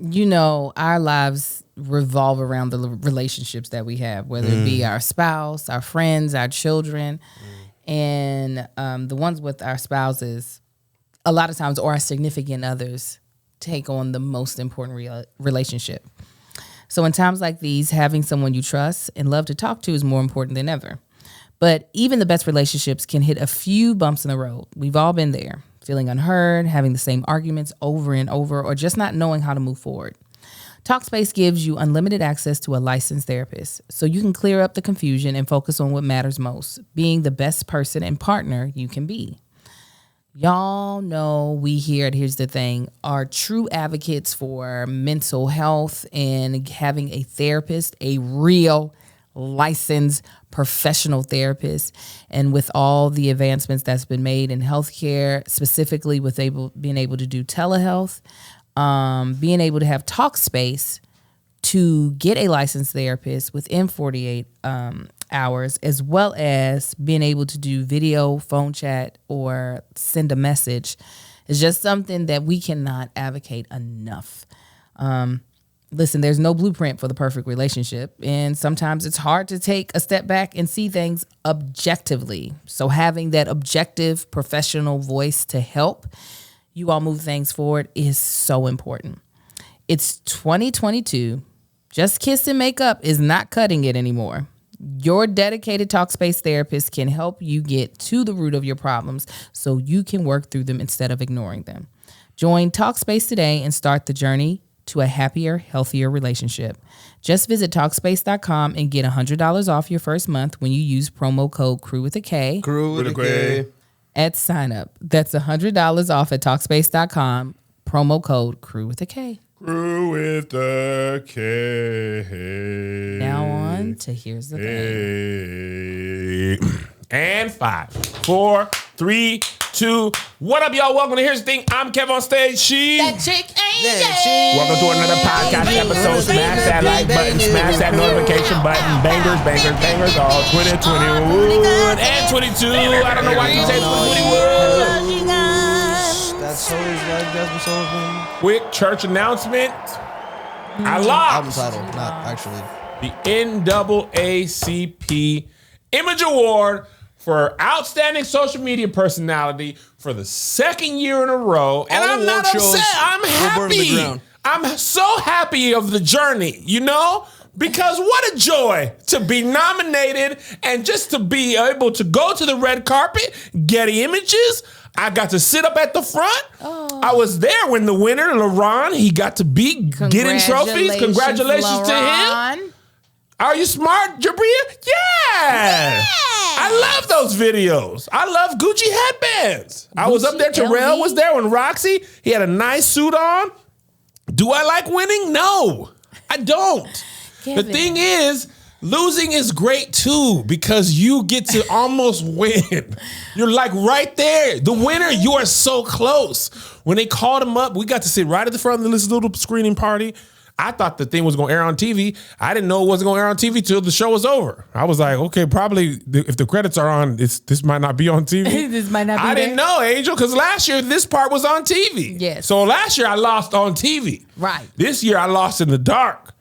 our lives revolve around the relationships that we have, whether it be our spouse, our friends, our children, and the ones with our spouses, a lot of times, or our significant others, take on the most important relationship. So in times like these, having someone you trust and love to talk to is more important than ever. But even the best relationships can hit a few bumps in the road. We've all been there, feeling unheard, having the same arguments over and over, or just not knowing how to move forward. Talkspace gives you unlimited access to a licensed therapist, so you can clear up the confusion and focus on what matters most, being the best person and partner you can be. Y'all know we here at Here's the Thing are true advocates for mental health and having a therapist, a real licensed professional therapist. And with all the advancements that's been made in healthcare, specifically with being able to do telehealth, being able to have Talkspace to get a licensed therapist within 48 hours, as well as being able to do video, phone chat, or send a message, is just something that we cannot advocate enough. Listen, there's no blueprint for the perfect relationship, and sometimes it's hard to take a step back and see things objectively. So having that objective professional voice to help you all move things forward is so important. It's 2022. Just kiss and make up is not cutting it anymore. Your dedicated Talkspace therapist can help you get to the root of your problems so you can work through them instead of ignoring them. Join Talkspace today and start the journey to a happier, healthier relationship. Just visit Talkspace.com and get $100 off your first month when you use promo code CREW with a K. CREW with a K. At sign up. That's $100 off at Talkspace.com. Promo code CREW with a K. CREW with the K. Now on to Here's the Thing. And 5, 4, 3, 2. What up, y'all? Welcome to Here's the Thing. I'm Kev on stage. That chick ain't Welcome to another podcast episode. Smash that like button, smash that notification button. Bangers, bangers, bangers. All 2021 and 22. I don't know why you say 2021. That's always like that's what's over. Quick church announcement. I lost Album title, not actually. the NAACP Image Award for Outstanding Social Media Personality for the second year in a row. And I'm not upset. I'm happy. I'm so happy of the journey, because what a joy to be nominated and just to be able to go to the red carpet, get images. I got to sit up at the front. Oh. I was there when the winner, LaRon, he got to be getting trophies. Congratulations to him. Are you smart, Jabria? Yeah. I love those videos. I love Gucci headbands. I was up there. Terrell was there when Roxy, he had a nice suit on. Do I like winning? No, I don't. The thing is, losing is great too, because you get to almost win. You're like right there. The winner, you are so close. When they called him up, we got to sit right at the front of this little screening party. I thought the thing was going to air on TV. I didn't know it wasn't going to air on TV till the show was over. I was like, okay, probably if the credits are on, this might not be on TV. This might not be I didn't know, Angel, because last year this part was on TV. Yes. So last year I lost on TV. Right. This year I lost in the dark.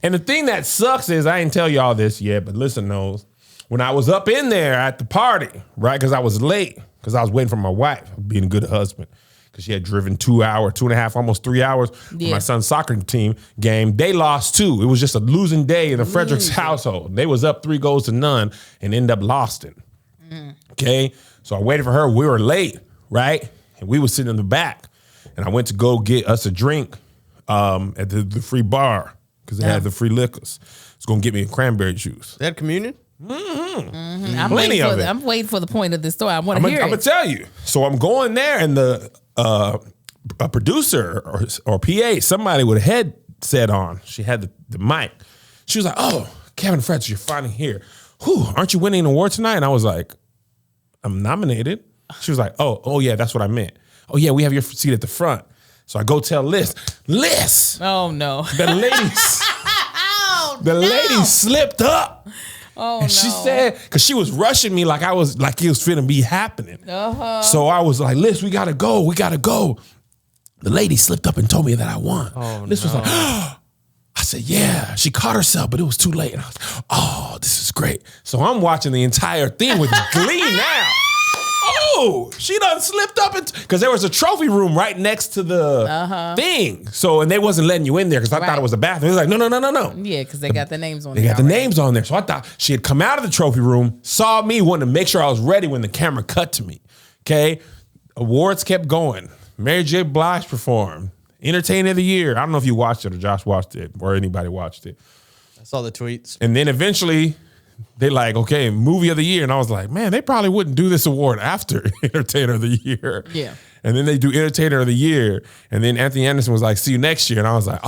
And the thing that sucks is, I didn't tell y'all this yet, but listen, knows, when I was up in there at the party, right, because I was late, because I was waiting for my wife, being a good husband, because she had driven 2 hours, 2.5, almost 3 hours for my son's soccer team game. They lost too. It was just a losing day in the Fredericks household. They was up 3-0 and ended up losing. Okay, so I waited for her. We were late, right? And we were sitting in the back, and I went to go get us a drink at the free bar, because they had the free liquors. It's going to get me a cranberry juice. They had communion? I'm waiting for the point of this story. I want to hear it. I'm going to tell you. So I'm going there, and a producer or PA, somebody with a headset on, she had the mic. She was like, oh, Kevin Fretz, you're finally here. Whew, aren't you winning an award tonight? And I was like, I'm nominated. She was like, oh yeah, that's what I meant. Oh yeah, we have your seat at the front. So I go tell Liz. Oh no. The lady slipped up. Oh, and she said, because she was rushing me like it was finna be happening. So I was like, Liz, we gotta go. the lady slipped up and told me that I won. Oh, this was like, I said, yeah, she caught herself, but it was too late. And I was like, oh, this is great. So I'm watching the entire thing with glee now. Oh, she done slipped up because there was a trophy room right next to the thing. So, and they wasn't letting you in there because I thought it was a bathroom. It was like, no. Yeah, because they got the names on there. They got the names on there. So I thought she had come out of the trophy room, saw me, wanted to make sure I was ready when the camera cut to me. Okay. Awards kept going. Mary J. Blige performed. Entertainer of the Year. I don't know if you watched it or Josh watched it or anybody watched it. I saw the tweets. And then eventually they like, okay, movie of the year. And I was like, man, they probably wouldn't do this award after Entertainer of the Year. Yeah. And then they do Entertainer of the Year. And then Anthony Anderson was like, see you next year. And I was like,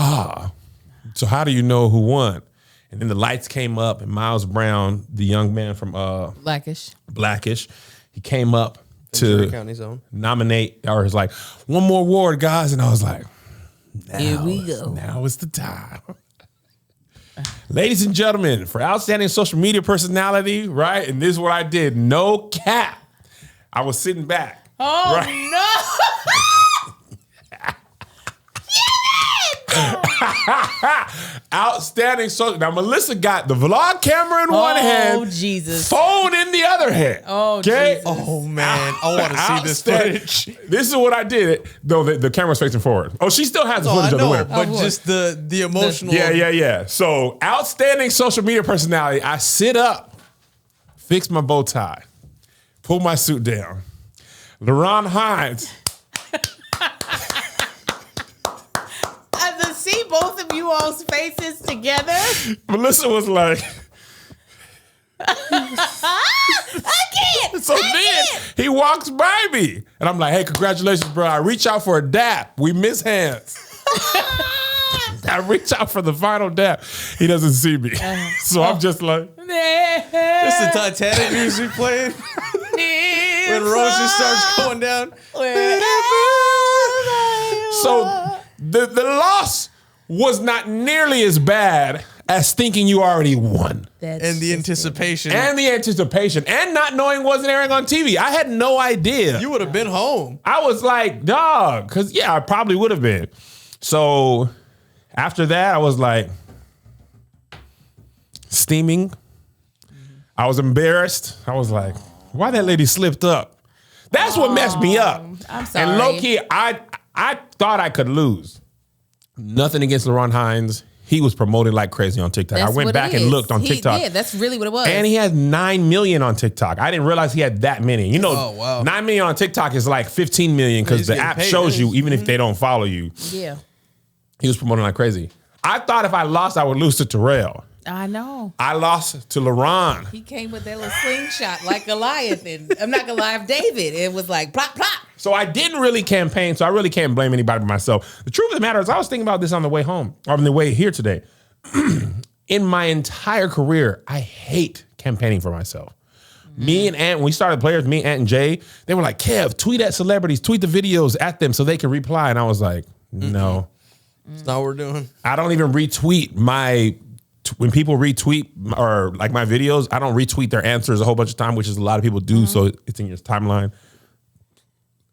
so how do you know who won? And then the lights came up and Miles Brown, the young man from Blackish, he came up to nominate, or was like, one more award, guys. And I was like, here we go. Now is the time. Ladies and gentlemen, for outstanding social media personality, right? And this is what I did. No cap. I was sitting back. Oh, right? No. Outstanding social. Now, Melissa got the vlog camera in one hand. Oh, Jesus. Phone in the other hand. Oh, okay? Jesus. Oh, man. I want to see this footage. This is what I did. Though the camera's facing forward. Oh, she still has the footage of the winner. But just the emotional. Yeah. So, outstanding social media personality. I sit up, fix my bow tie, pull my suit down. LaRon Hines. To see both of you all's faces together. Melissa was like, I can't. So then he walks by me and I'm like, hey, congratulations, bro. I reach out for a dap. We miss hands. I reach out for the final dap. He doesn't see me. So I'm just like, it's the Titanic music playing. When Rose just starts going down. So the loss was not nearly as bad as thinking you already won. And the anticipation. And not knowing wasn't airing on TV. I had no idea. You would have been home. I was like, dog, because I probably would have been. So after that, I was like steaming. I was embarrassed. I was like, why that lady slipped up? That's what messed me up. I'm sorry. And low key, I thought I could lose. Nothing against LaRon Hines. He was promoted like crazy on TikTok. I went back and looked on TikTok. Yeah, that's really what it was. And he has 9 million on TikTok. I didn't realize he had that many. You know, 9 million on TikTok is like 15 million because the app shows you even if they don't follow you. Yeah. He was promoting like crazy. I thought if I lost, I would lose to Terrell. I know. I lost to LaRon. He came with that little slingshot like Goliath. And I'm not Goliath, David. It was like plop, plop. So I didn't really campaign, so I really can't blame anybody but myself. The truth of the matter is I was thinking about this on the way home, or on the way here today. In my entire career, I hate campaigning for myself. Me and Ant, when we started Players, me, Ant, and Jay, they were like, Kev, tweet at celebrities, tweet the videos at them so they can reply. And I was like, no. It's not what we're doing. I don't even retweet when people retweet or like my videos, I don't retweet their answers a whole bunch of time, which is a lot of people do. So it's in your timeline.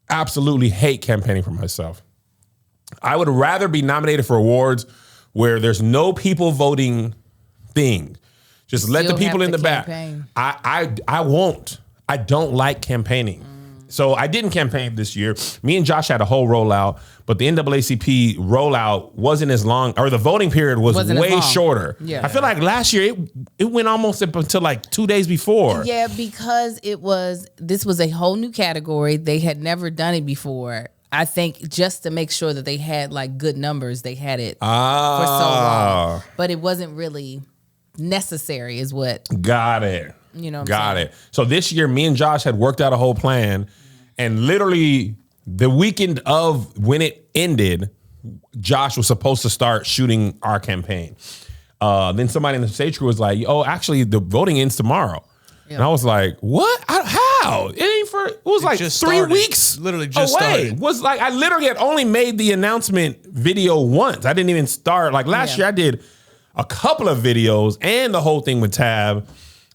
Absolutely hate campaigning for myself. I would rather be nominated for awards where there's no people voting thing. Just let the people in the back. I won't. I don't like campaigning. So I didn't campaign this year. Me and Josh had a whole rollout, but the NAACP rollout wasn't as long, or the voting period was way shorter. Yeah. I feel like last year it went almost up until like 2 days before. Yeah, because this was a whole new category. They had never done it before. I think just to make sure that they had like good numbers, they had it for so long. But it wasn't really necessary is what. Got it. You know what Got it. So this year, me and Josh had worked out a whole plan, and literally the weekend of when it ended, Josh was supposed to start shooting our campaign. Then somebody in the stage crew was like, "Oh, actually, the voting ends tomorrow." Yeah. And I was like, "What? How? It ain't for." It was like 3 weeks. Literally just away. started. Was like I literally had only made the announcement video once. I didn't even start. Like last year, I did a couple of videos and the whole thing with Tab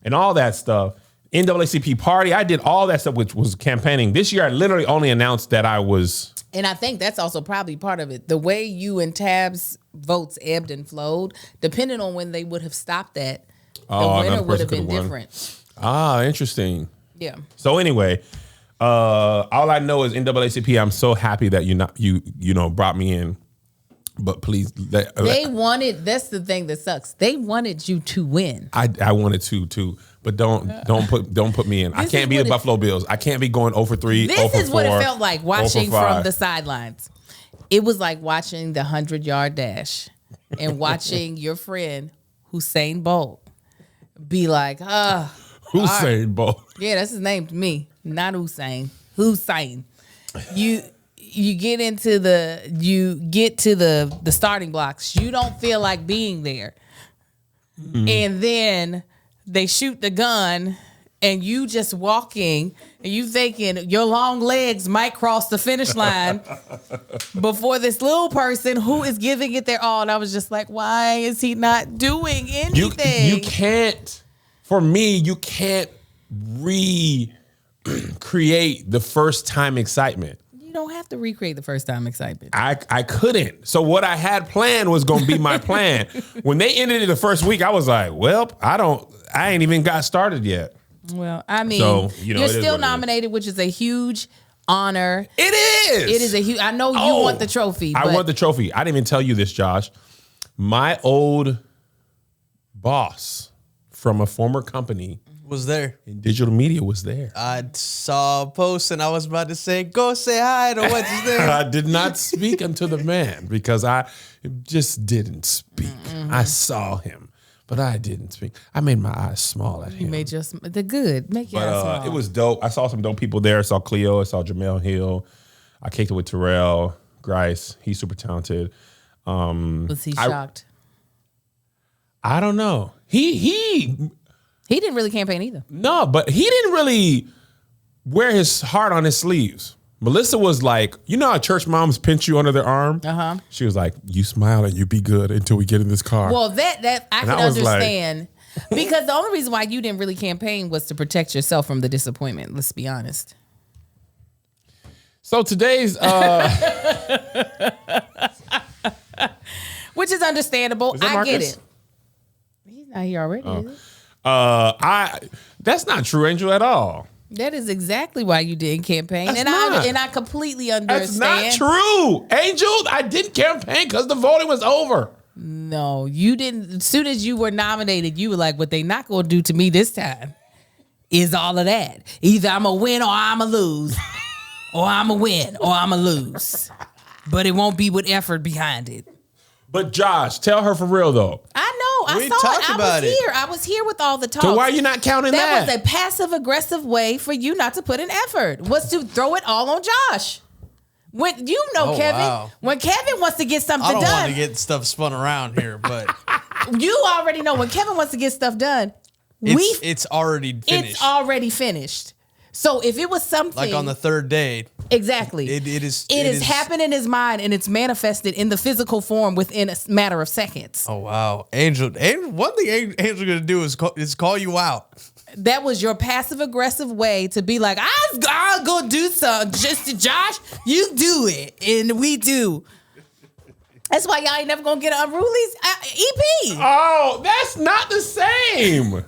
and all that stuff. NAACP party. I did all that stuff, which was campaigning. This year, I literally only announced that I was. And I think that's also probably part of it. The way you and Tab's votes ebbed and flowed, depending on when they would have stopped that, the winner would have been different. Ah, interesting. Yeah. So anyway, all I know is NAACP. I'm so happy that you brought me in. But please, they wanted. That's the thing that sucks. They wanted you to win. I wanted to too, but don't put me in. I can't be the Buffalo Bills. I can't be going 0-3. This is what it felt like watching from the sidelines. It was like watching the 100-yard dash and watching your friend Usain Bolt be like, Usain Bolt. Yeah, that's his name to me, not Usain. Hussein. You get to the starting blocks. You don't feel like being there. Mm. And then they shoot the gun and you just walking and you thinking your long legs might cross the finish line before this little person who is giving it their all. And I was just like, why is he not doing anything? You can't, for me, you can't recreate the first time excitement. Don't have to recreate the first time excitement. I couldn't. So what I had planned was going to be my plan. When they ended it the first week, I was like, well, I ain't even got started yet. Well, I mean, you're still nominated, which is a huge honor. It is. It is a huge, I know you want the trophy. I want the trophy. I didn't even tell you this, Josh. My old boss from a former company was there. In digital media was there. I saw a post and I was about to say, go say hi to what's his name. I did not speak unto the man because I just didn't speak. Mm-hmm. I saw him, but I didn't speak. I made my eyes small at him. You made the good. Make your eyes small. It was dope. I saw some dope people there. I saw Cleo. I saw Jamel Hill. I kicked it with Terrell Grice. He's super talented. Was he shocked? I don't know. He didn't really campaign either. No, but he didn't really wear his heart on his sleeves. Melissa was like, you know how church moms pinch you under their arm? Uh-huh. She was like, you smile and you be good until we get in this car. Well, that I can understand. Because the only reason why you didn't really campaign was to protect yourself from the disappointment. Let's be honest. So today's... Which is understandable. I get it. He's not here already, is he? That's not true, Angel, at all. That is exactly why you didn't campaign. I completely understand. That's not true. Angel, I didn't campaign because the voting was over. No, you didn't. As soon as you were nominated, you were like, what they not going to do to me this time is all of that. Either I'm going to win or I'm going to lose. Or I'm going to win or I'm going to lose. But it won't be with effort behind it. But Josh, tell her for real though. I know. I saw it. I was here with all the talk. So why are you not counting that? That was a passive aggressive way for you not to put in effort. Was to throw it all on Josh. When Kevin, when Kevin wants to get something done. I don't want to get stuff spun around here, but you already know when Kevin wants to get stuff done. It's already finished. It's already finished. So if it was something like on the third day, exactly, it is happened in his mind and it's manifested in the physical form within a matter of seconds. Oh wow, Angel! One thing Angel gonna do is call you out. That was your passive aggressive way to be like, I'll go do something. Just Josh, you do it, and we do. That's why y'all ain't never gonna get an Unruly's EP. Oh, that's not the same.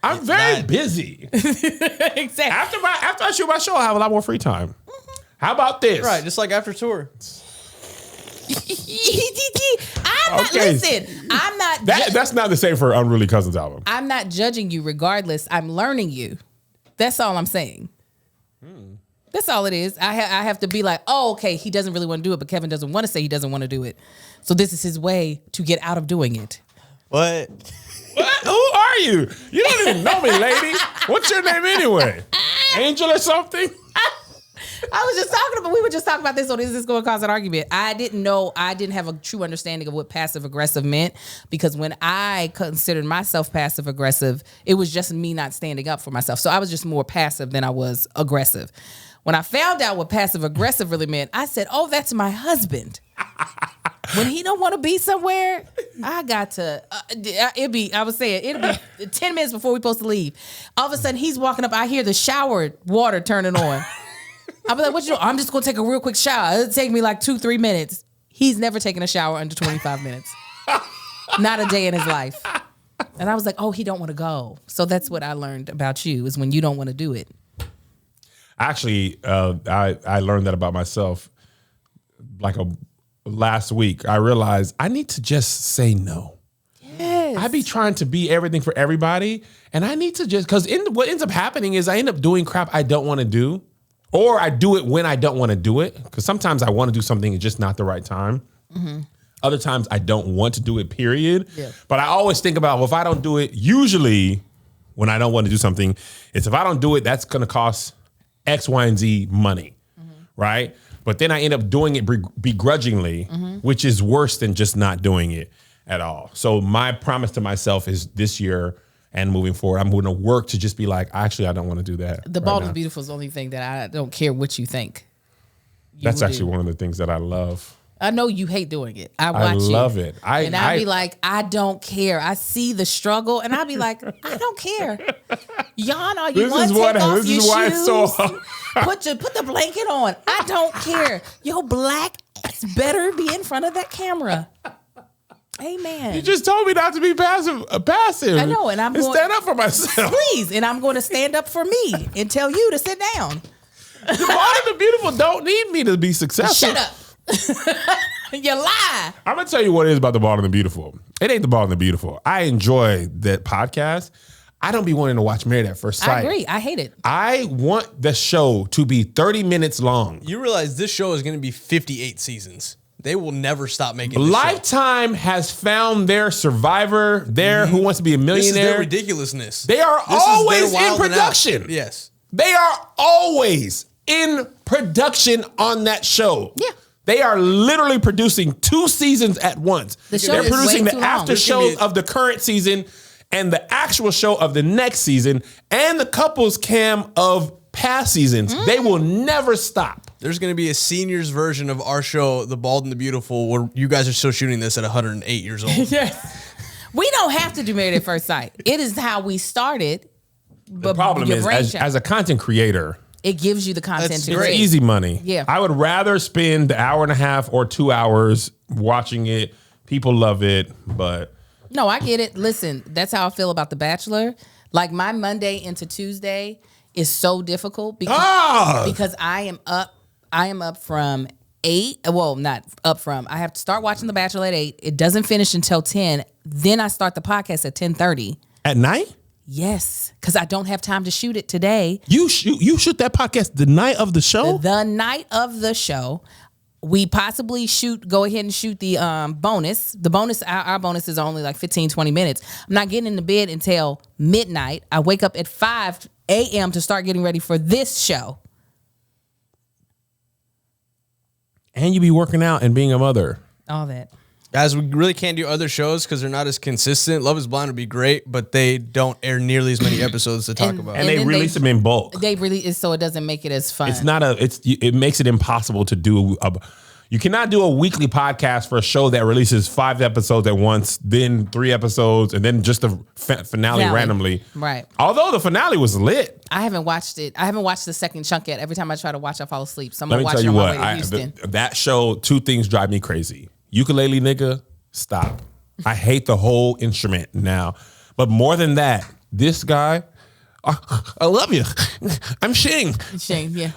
I'm very busy. Exactly. After I shoot my show, I have a lot more free time. Mm-hmm. How about this? Right, just like after tour. I'm not. That's not the same for Unruly Cousins album. I'm not judging you regardless. I'm learning you. That's all I'm saying. That's all it is. I have to be like, oh, okay, he doesn't really want to do it, but Kevin doesn't want to say he doesn't want to do it. So this is his way to get out of doing it. What? What? Who are you? You don't even know me, lady. What's your name anyway? Angel or something? We were just talking about this, so is this going to cause an argument? I didn't have a true understanding of what passive aggressive meant, because when I considered myself passive aggressive, it was just me not standing up for myself. So I was just more passive than I was aggressive. When I found out what passive aggressive really meant, I said, "Oh, that's my husband." When he don't want to be somewhere, I got to. It'll be 10 minutes before we're supposed to leave. All of a sudden, he's walking up. I hear the shower water turning on. I'll be like, "What you doing?" "I'm just gonna take a real quick shower. It'll take me like 2-3 minutes." He's never taken a shower under 25 minutes. Not a day in his life. And I was like, "Oh, he don't want to go." So that's what I learned about you, is when you don't want to do it. Actually, I learned that about myself last week. I realized I need to just say no. Yes. I be trying to be everything for everybody, and I need to just, because what ends up happening is I end up doing crap I don't want to do, or I do it when I don't want to do it, because sometimes I want to do something, it's just not the right time. Mm-hmm. Other times I don't want to do it, period. Yeah. But I always think about, well, if I don't do it, usually when I don't want to do something, it's if I don't do it, that's going to cost X, Y, and Z money, right? But then I end up doing it begrudgingly, which is worse than just not doing it at all. So my promise to myself is this year and moving forward, I'm going to work to just be like, actually, I don't want to do that. The Bald and Beautiful is the only thing that I don't care what you think. That's actually one of the things that I love. I know you hate doing it. I love it. I'd be like, I don't care. I see the struggle, and I'd be like, I don't care. Yawn all you want. Take off your shoes. Put the blanket on. I don't care. Your black ass better be in front of that camera. Amen. You just told me not to be passive. I know, and I'm going to stand up for myself. Please, and I'm going to stand up for me and tell you to sit down. The Bald and the Beautiful don't need me to be successful. Shut up. You lie. I'm gonna tell you what it is about the Bald and the Beautiful. It ain't the Bald and the Beautiful. I enjoy that podcast. I don't be wanting to watch Married at First Sight. I agree. I hate it. I want the show to be 30 minutes long. You realize this show is going to be 58 seasons. They will never stop making this Lifetime show. has found their Survivor, Who Wants to Be a Millionaire. This is their ridiculousness. They are always in production. Yes. They are always in production on that show. Yeah. They are literally producing 2 seasons at once. They're producing the after shows of the current season and the actual show of the next season and the couples cam of past seasons. They will never stop. There's going to be a seniors version of our show, The Bald and the Beautiful, where you guys are still shooting this at 108 years old. Yes. We don't have to do Married at First Sight. It is how we started. The problem is, as a content creator, it gives you the content to create. It's easy money. Yeah. I would rather spend the hour and a half or 2 hours watching it. People love it, but... No, I get it. Listen, that's how I feel about The Bachelor. Like, my Monday into Tuesday is so difficult because I am up from 8. Well, not up from. I have to start watching The Bachelor at 8. It doesn't finish until 10. Then I start the podcast at 10:30. At night? Yes, because I don't have time to shoot it today. You shoot that podcast the night of the show? The night of the show. We possibly go ahead and shoot the bonus. The bonus, our bonus is only like 15, 20 minutes. I'm not getting into bed until midnight. I wake up at 5 a.m. to start getting ready for this show. And you be working out and being a mother. All that. Guys, we really can't do other shows because they're not as consistent. Love is Blind would be great, but they don't air nearly as many episodes to talk about. And they release them in bulk. They release, so it doesn't make it as fun. It makes it impossible to do. You cannot do a weekly podcast for a show that releases 5 episodes at once, then 3 episodes, and then just the finale randomly. Right. Although the finale was lit. I haven't watched it. I haven't watched the second chunk yet. Every time I try to watch, I fall asleep. So I'm Let going me to watch tell it you on what. my way to Houston. That show, 2 things drive me crazy. Ukulele nigga, stop. I hate the whole instrument now. But more than that, this guy, I love you. I'm Shing. Shing, yeah.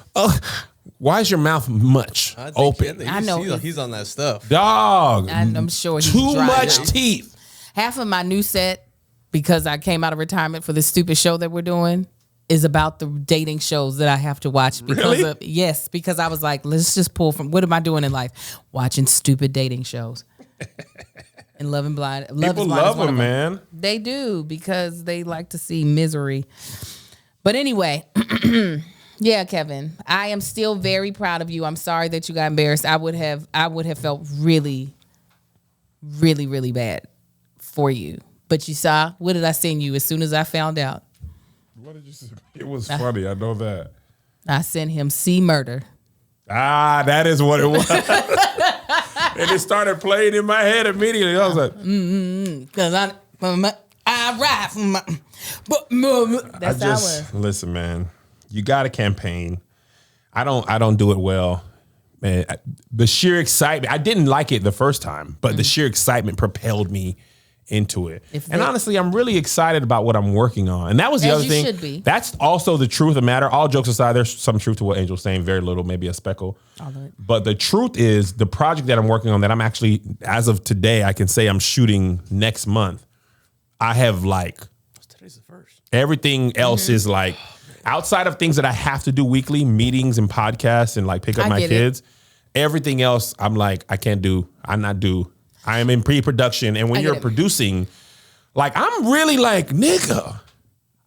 Why is your mouth much open? I know he's on that stuff. Dog. I'm sure he's too much teeth. Half of my new set, because I came out of retirement for this stupid show that we're doing, is about the dating shows that I have to watch because I was like, let's just pull from what am I doing in life? Watching stupid dating shows. And Love and Blind. People love them, man. They do because they like to see misery. But anyway, yeah, Kevin, I am still very proud of you. I'm sorry that you got embarrassed. I would have felt really, really, really bad for you. But you saw, what did I send you as soon as I found out? What did you say? It was funny. I know that. I sent him C Murder. Ah, that is what it was. And it started playing in my head immediately. I was like, because I ride from my. That's how I was. Listen, man, you got a campaign. I don't do it well. Man, the sheer excitement. I didn't like it the first time, but the sheer excitement propelled me into it. And honestly, I'm really excited about what I'm working on. And that was the other thing. Should be. That's also the truth of the matter. All jokes aside, there's some truth to what Angel's saying. Very little, maybe a speckle. All of it. But the truth is, the project that I'm working on, that I'm actually, as of today, I can say I'm shooting next month. I have today's the first. Everything else is outside of things that I have to do weekly, meetings and podcasts and pick up my kids. Everything else, I'm I can't do. I'm not due. I am in pre-production, and when you're producing, I'm really nigga.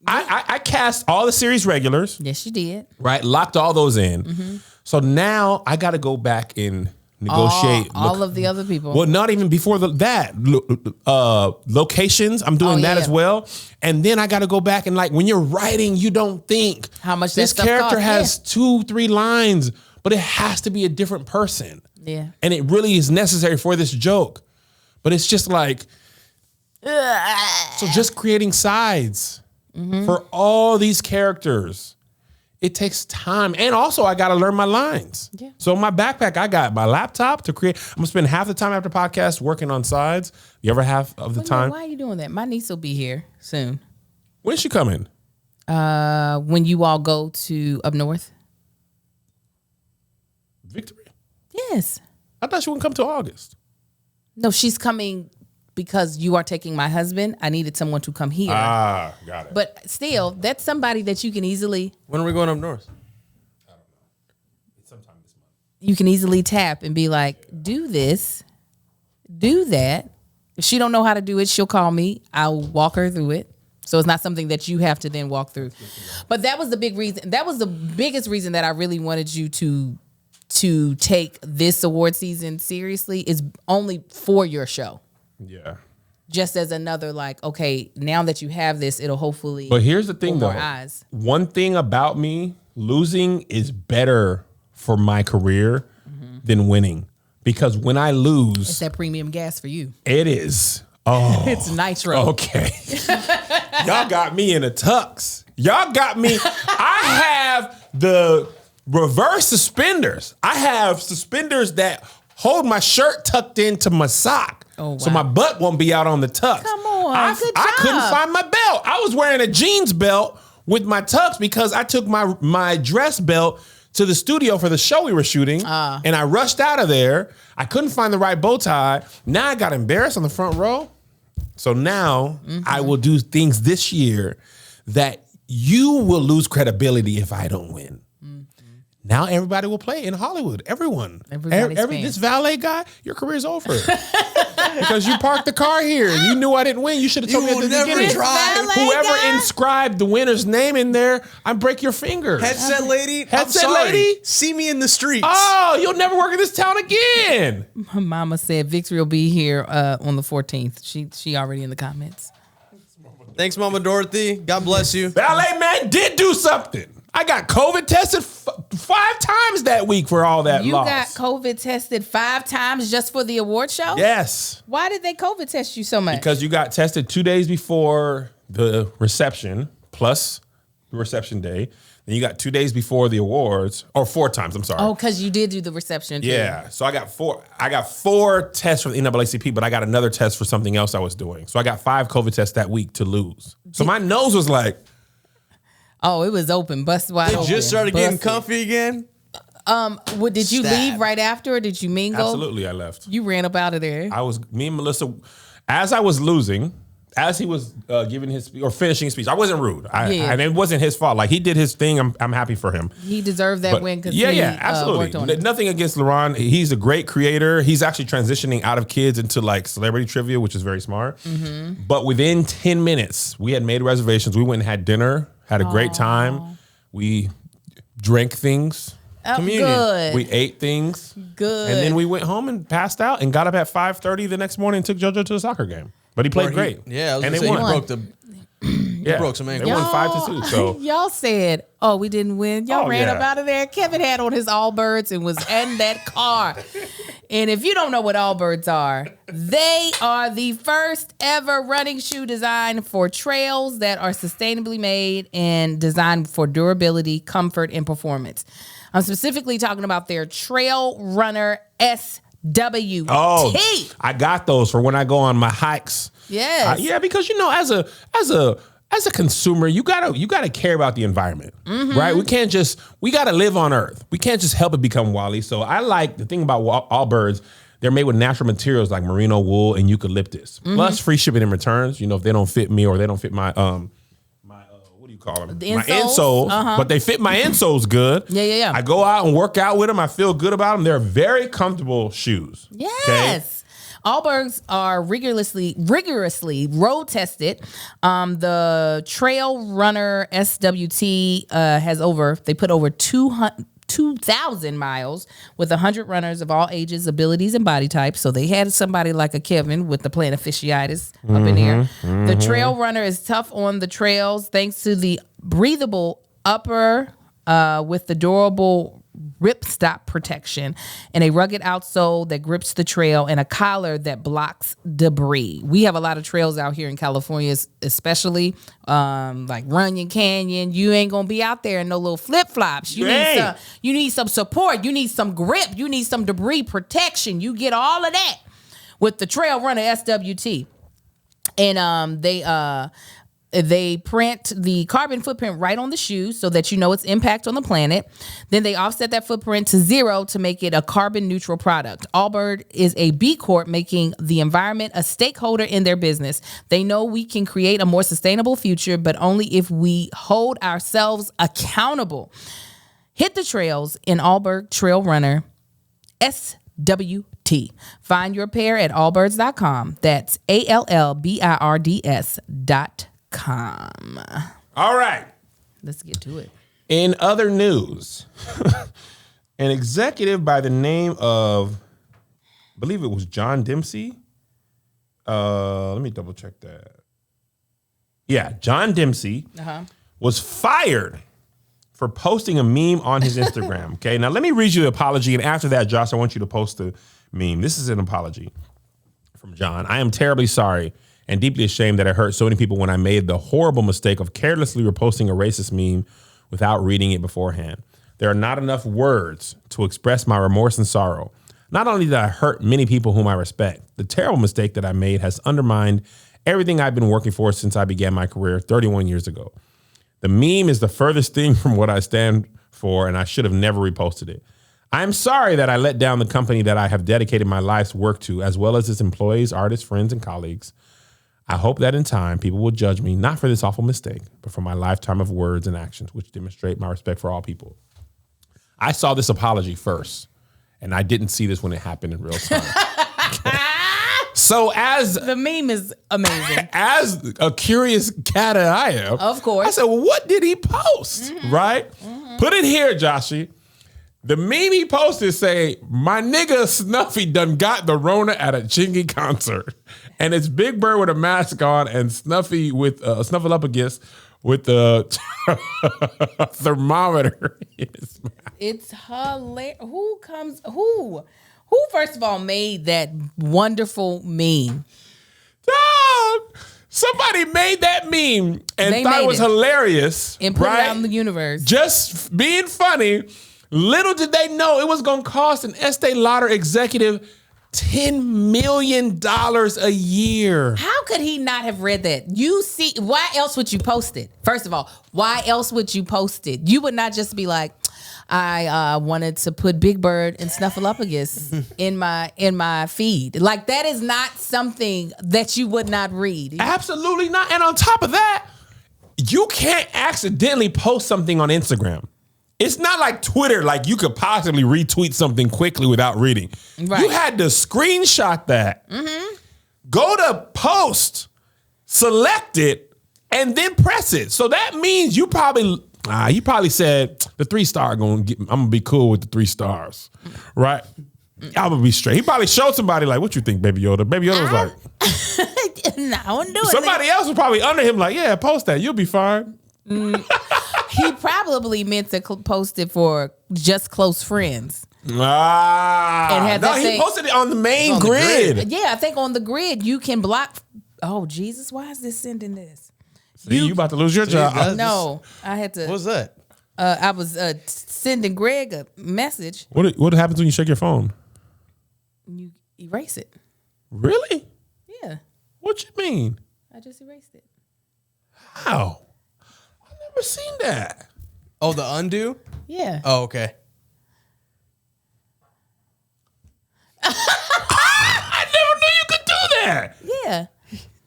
I cast all the series regulars. Yes, you did. Right, locked all those in. So now I got to go back and negotiate all of the other people. Well, not even before that. Locations, I'm doing that as well. And then I got to go back and when you're writing, you don't think how much this character has 2-3 lines, but it has to be a different person. Yeah. And it really is necessary for this joke. But it's just so just creating sides for all these characters. It takes time. And also I got to learn my lines. Yeah. So in my backpack, I got my laptop to create. I'm going to spend half the time after podcast working on sides. The other half of the time. Why are you doing that? My niece will be here soon. When is she coming? When you all go to up north. Victory? Yes. I thought she wouldn't come till August. No, she's coming because you are taking my husband. I needed someone to come here. Ah, got it. But still, that's somebody that you can easily. When are we going up north? I don't know. It's sometime this month. You can easily tap and be like, do this, do that. If she don't know how to do it, she'll call me. I'll walk her through it. So it's not something that you have to then walk through. But that was the big reason. That was the biggest reason that I really wanted you to take this award season seriously, is only for your show. Yeah. Just as another okay, now that you have this, it'll hopefully. But here's the thing, though. Eyes. One thing about me, losing is better for my career than winning, because when I lose, it's that premium gas for you. It is. Oh, it's nitro. Okay. Y'all got me in a tux. Y'all got me. I have the reverse suspenders. I have suspenders that hold my shirt tucked into my sock. Oh, wow. So my butt won't be out on the tux. Come on, I couldn't find my belt. I was wearing a jeans belt with my tux because I took my dress belt to the studio for the show we were shooting, and I rushed out of there. I couldn't find the right bow tie. Now I got embarrassed on the front row. So now I will do things this year that you will lose credibility if I don't win. Now everybody will play in Hollywood. Everyone. This valet guy, your career's over. Because you parked the car here and you knew I didn't win. You should have told me at the beginning. Whoever inscribed the winner's name in there, I break your finger. Headset lady? Headset lady? See me in the streets. Oh, you'll never work in this town again. My mama said Victory will be here on the 14th. She already in the comments. Thanks, Mama Dorothy. God bless you. Valet man did do something. I got COVID tested 5 times that week for all that loss. You got COVID tested 5 times just for the award show? Yes. Why did they COVID test you so much? Because you got tested 2 days before the reception, plus the reception day. Then you got 2 days before the awards, or 4 times, I'm sorry. Oh, because you did do the reception too. Yeah. So I got 4 tests for the NAACP, but I got another test for something else I was doing. So I got 5 COVID tests that week to lose. So my nose was like... Oh, it was open, busted wide open. It just started getting comfy again? Did you leave right after, or did you mingle? Absolutely, I left. You ran up out of there. Me and Melissa, as I was losing, as he was giving his speech or finishing his speech, I wasn't rude. And it wasn't his fault. He did his thing. I'm happy for him. He deserved that win because absolutely. Worked on it. Nothing against Laurent. He's a great creator. He's actually transitioning out of kids into celebrity trivia, which is very smart. Mm-hmm. But within 10 minutes, we had made reservations. We went and had dinner, had a great time. We drank things. Oh, communion. Good. We ate things. Good. And then we went home and passed out and got up at 5:30 the next morning and took JoJo to the soccer game. But he played great. Yeah, and they won. He broke the Yeah. broke some ankles. They won 5-2. So y'all said, "Oh, we didn't win." Y'all ran up out of there. Kevin had on his Allbirds and was in that car. And if you don't know what Allbirds are, they are the first ever running shoe designed for trails that are sustainably made and designed for durability, comfort, and performance. I'm specifically talking about their Trail Runner SWT. Oh, I got those for when I go on my hikes. Yes. Yeah, because as a consumer, you gotta care about the environment, right? We gotta live on Earth. We can't just help it become Wally. So I like the thing about Allbirds. They're made with natural materials like merino wool and eucalyptus, plus free shipping and returns. You know, if they don't fit me or they don't fit my what do you call them? My insoles, but they fit my insoles good. Yeah. I go out and work out with them. I feel good about them. They're very comfortable shoes. Yes. Okay? Allbirds are rigorously road tested. The Trail Runner SWT they put over 2,000 miles with 100 runners of all ages, abilities, and body types. So they had somebody like a Kevin with the plantar fasciitis up in there. The Trail Runner is tough on the trails thanks to the breathable upper with the durable ripstop protection and a rugged outsole that grips the trail and a collar that blocks debris. We have a lot of trails out here in California, especially like Runyon Canyon. You ain't gonna be out there in no little flip-flops. You need some support. You need some grip. You need some debris protection. You get all of that with the Trail Runner SWT. And they print the carbon footprint right on the shoe so that you know its impact on the planet. Then they offset that footprint to 0 to make it a carbon neutral product. Allbird is a B Corp, making the environment a stakeholder in their business. They know we can create a more sustainable future, but only if we hold ourselves accountable. Hit the trails in Allbird Trail Runner SWT. Find your pair at allbirds.com. That's ALLBIRDS.com. All right. Let's get to it. In other news, an executive by the name of, I believe it was John Demsey. Let me double check that. Yeah, John Demsey was fired for posting a meme on his Instagram. Okay, now let me read you the apology. And after that, Josh, I want you to post the meme. This is an apology from John. I am terribly sorry and deeply ashamed that I hurt so many people when I made the horrible mistake of carelessly reposting a racist meme without reading it beforehand. There are not enough words to express my remorse and sorrow. Not only did I hurt many people whom I respect, the terrible mistake that I made has undermined everything I've been working for since I began my career 31 years ago. The meme is the furthest thing from what I stand for, and I should have never reposted it. I'm sorry that I let down the company that I have dedicated my life's work to, as well as its employees, artists, friends, and colleagues. I hope that in time, people will judge me, not for this awful mistake, but for my lifetime of words and actions, which demonstrate my respect for all people. I saw this apology first, and I didn't see this when it happened in real time. Okay. So as the meme is amazing. As a curious cat that I am, of course, I said, well, what did he post? Right? Put it here, Joshy. The meme he posted say, my nigga Snuffy done got the Rona at a Chingy concert. And it's Big Bird with a mask on and Snuffy with Snuffleupagus with the thermometer in his mouth. It's hilarious. Who first of all made that wonderful meme? Dog! Somebody made that meme and thought it was hilarious. And put it out in the universe. Just being funny. Little did they know it was going to cost an Estee Lauder executive $10 million a year. How could he not have read that? You see, why else would you post it? First of all, why else would you post it? You would not just be like, I wanted to put Big Bird and Snuffleupagus in my feed. Like, that is not something that you would not read. Absolutely not. And on top of that, you can't accidentally post something on Instagram. It's not like Twitter, like you could possibly retweet something quickly without reading. Right. You had to screenshot that, go to post, select it, and then press it. So that means you probably said the 3-star I'm gonna be cool with the 3 stars, right? I'm gonna be straight. He probably showed somebody like, what you think, Baby Yoda? Baby Yoda was like, No, I wouldn't do it. Somebody else was probably under him like, yeah, post that. You'll be fine. He probably meant to post it for just close friends. He posted it on the main grid. Yeah, I think on the grid you can block. Oh, Jesus, why is this sending this? See, you about to lose your job. No, I had to. What was that? I was sending Greg a message. What happens when you check your phone? You erase it. Really? Yeah. What you mean? I just erased it. How? I've never seen that. Oh, the undo? Yeah. Oh, okay. I never knew you could do that. Yeah.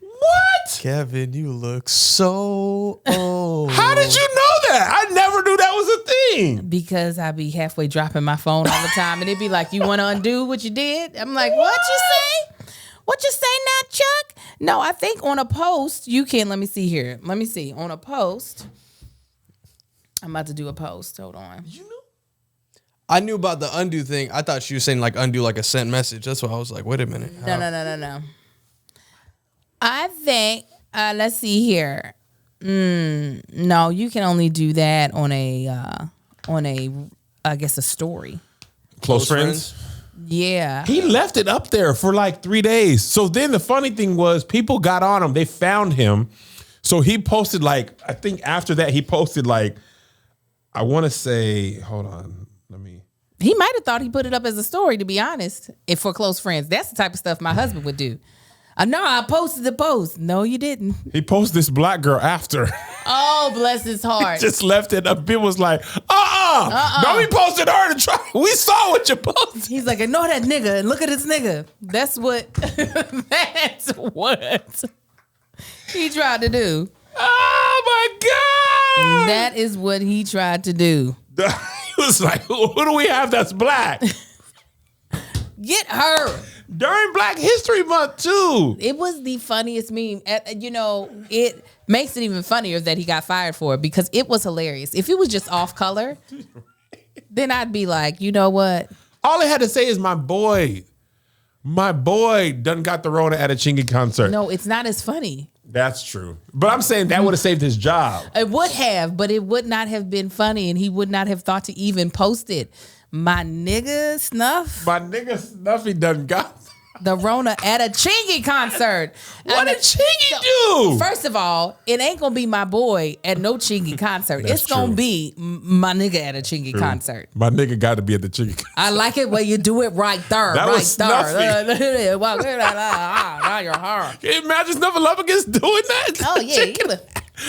What? Kevin, you look so old. How did you know that? I never knew that was a thing. Because I be halfway dropping my phone all the time, and it'd be like, you want to undo what you did? I'm like, what you say? What you say now, Chuck? No, I think on a post, you can, let me see here. Let me see. On a post, I'm about to do a post. Hold on. You know? I knew about the undo thing. I thought she was saying like undo like a sent message. That's why I was like, wait a minute. No. I think, let's see here. No, you can only do that on a, I guess, a story. Close friends? Yeah. He left it up there for like 3 days. So then the funny thing was people got on him. They found him. So he posted like, I think after that he posted like, I want to say, hold on. He might have thought he put it up as a story, to be honest, if for close friends. That's the type of stuff my husband would do. No, I posted the post. No, you didn't. He posted this black girl after. Oh, bless his heart. Just left it up. It was like, no, we posted her to try. We saw what you posted. He's like, ignore that nigga and look at this nigga. That's what he tried to do. Oh my God. That is what he tried to do. He was like, who do we have that's black? Get her. During Black History Month, too. It was the funniest meme. It makes it even funnier that he got fired for it because it was hilarious. If it was just off color, then I'd be like, you know what? All I had to say is my boy done got the Rona at a Chingy concert. No, it's not as funny. That's true. But I'm saying that would have saved his job. It would have, but it would not have been funny, and he would not have thought to even post it. My nigga Snuffy done got the Rona at a Chingy concert. What did Chingy do? First of all, it ain't gonna be my boy at no Chingy concert. That's it's gonna true. be my nigga at a Chingy concert. My nigga got to be at the Chingy concert. I like it when you do it right there. That right was Snuffy. there. Now you're hard. Can you imagine Snuffy Lovicus doing that? Oh yeah.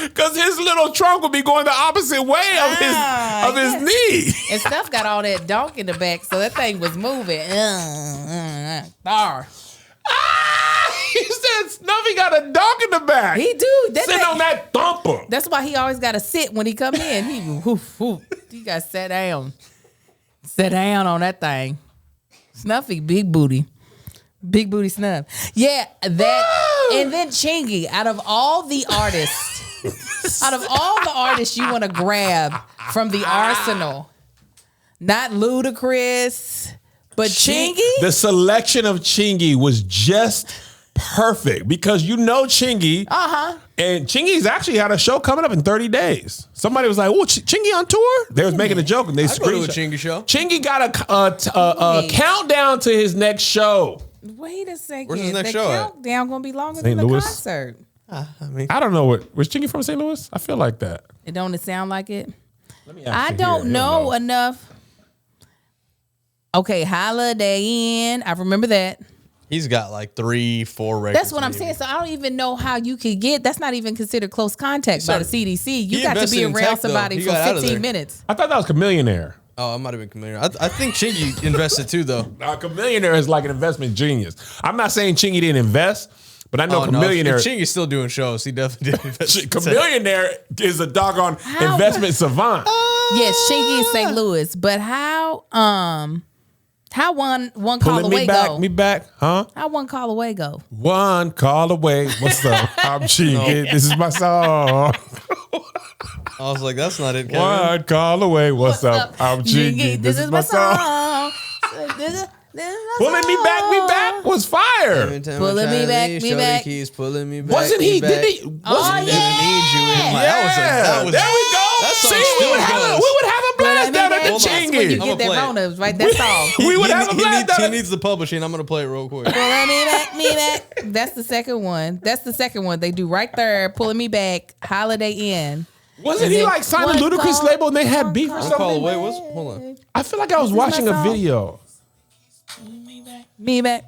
Because his little trunk would be going the opposite way of his knee. And Stuff got all that donk in the back, so that thing was moving. He said Snuffy got a donk in the back. He do. Sitting on that thumper. That's why he always got to sit when he come in. He got to sit down. Sit down on that thing. Snuffy, big booty. Big booty Snuff. Yeah, that. And then Chingy, out of all the artists you want to grab from the arsenal, not Ludacris, but Chingy. The selection of Chingy was just perfect because Chingy. And Chingy's actually had a show coming up in 30 days. Somebody was like, "Oh, Chingy on tour?" They was making a joke and they screenshot. Chingy show. Chingy got a countdown to his next show. Wait a second. Where's his next the show at? countdown gonna be longer St. than the Louis? concert. I don't know was Chingy from St. Louis? I feel like that. It don't sound like it. Let me I don't know enough. Okay, Holiday Inn. I remember that. He's got like 3-4 records. That's what I'm saying. So I don't even know how you could get. That's not even considered close contact by the CDC. You got to be around somebody for 15 minutes. I thought that was Chameleonaire. Oh, I might have been Chameleon. I think Chingy invested too, though. Chameleonaire is like an investment genius. I'm not saying Chingy didn't invest, but I know Chameleonaire. If Chingy's still doing shows, he definitely did invest. Chameleonaire is a doggone investment savant. Yes, Chingy is St. Louis, but how one call away go? Me back, huh? How one call away go? One call away. What's up? I'm Chingy. This is my song. I was like, that's not it, Kevin. One call away. What's up? I'm Chingy. This is my song. This is my Pulling Me Back was fire. Pulling me back. Keys pulling me back. Wasn't he? Back. Did he? Oh, Need you in my. Yeah. There we go. That song See, still we would have a blast down at the That's when you Chingy. get that Rona, right? That song. We would have a blast down He at needs the publishing. I'm gonna play it real quick. Pulling me back. That's the second one. They do right there. Pulling me back. Holiday Inn. Wasn't he like signed a Ludacris label and they had beef or One call something? away. Hold on. I feel like I was watching a video. Me back.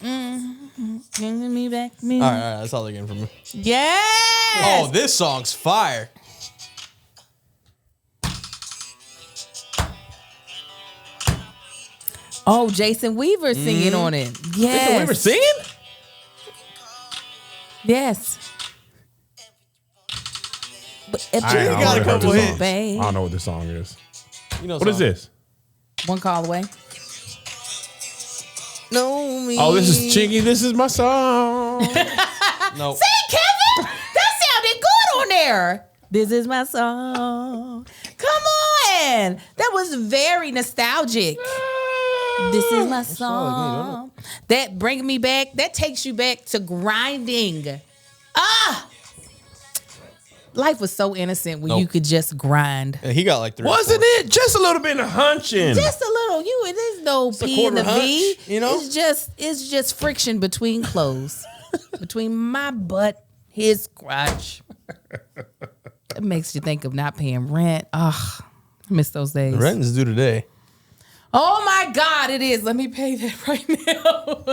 Me back. All right. That's all they're getting from me. Yes. Oh, this song's fire. Oh, Jason Weaver singing on it. Yes. Jason Weaver singing? Yes. I got a couple hits. I don't know what this song is. You know What is this? One call away. Know me. Oh, this is Chingy. This is my song. No. See, Kevin? That sounded good on there. This is my song. Come on. That was very nostalgic. This is my song. That brings me back. That takes you back to grinding. Life was so innocent when you could just grind. Yeah, he got like 3. Wasn't it? Just a little bit of hunching. Just a little. There's no P in the quarter V. hunch, you know? It's just friction between clothes. Between my butt, his crotch. It makes you think of not paying rent. I miss those days. Rent is due today. Oh my God, it is. Let me pay that right now.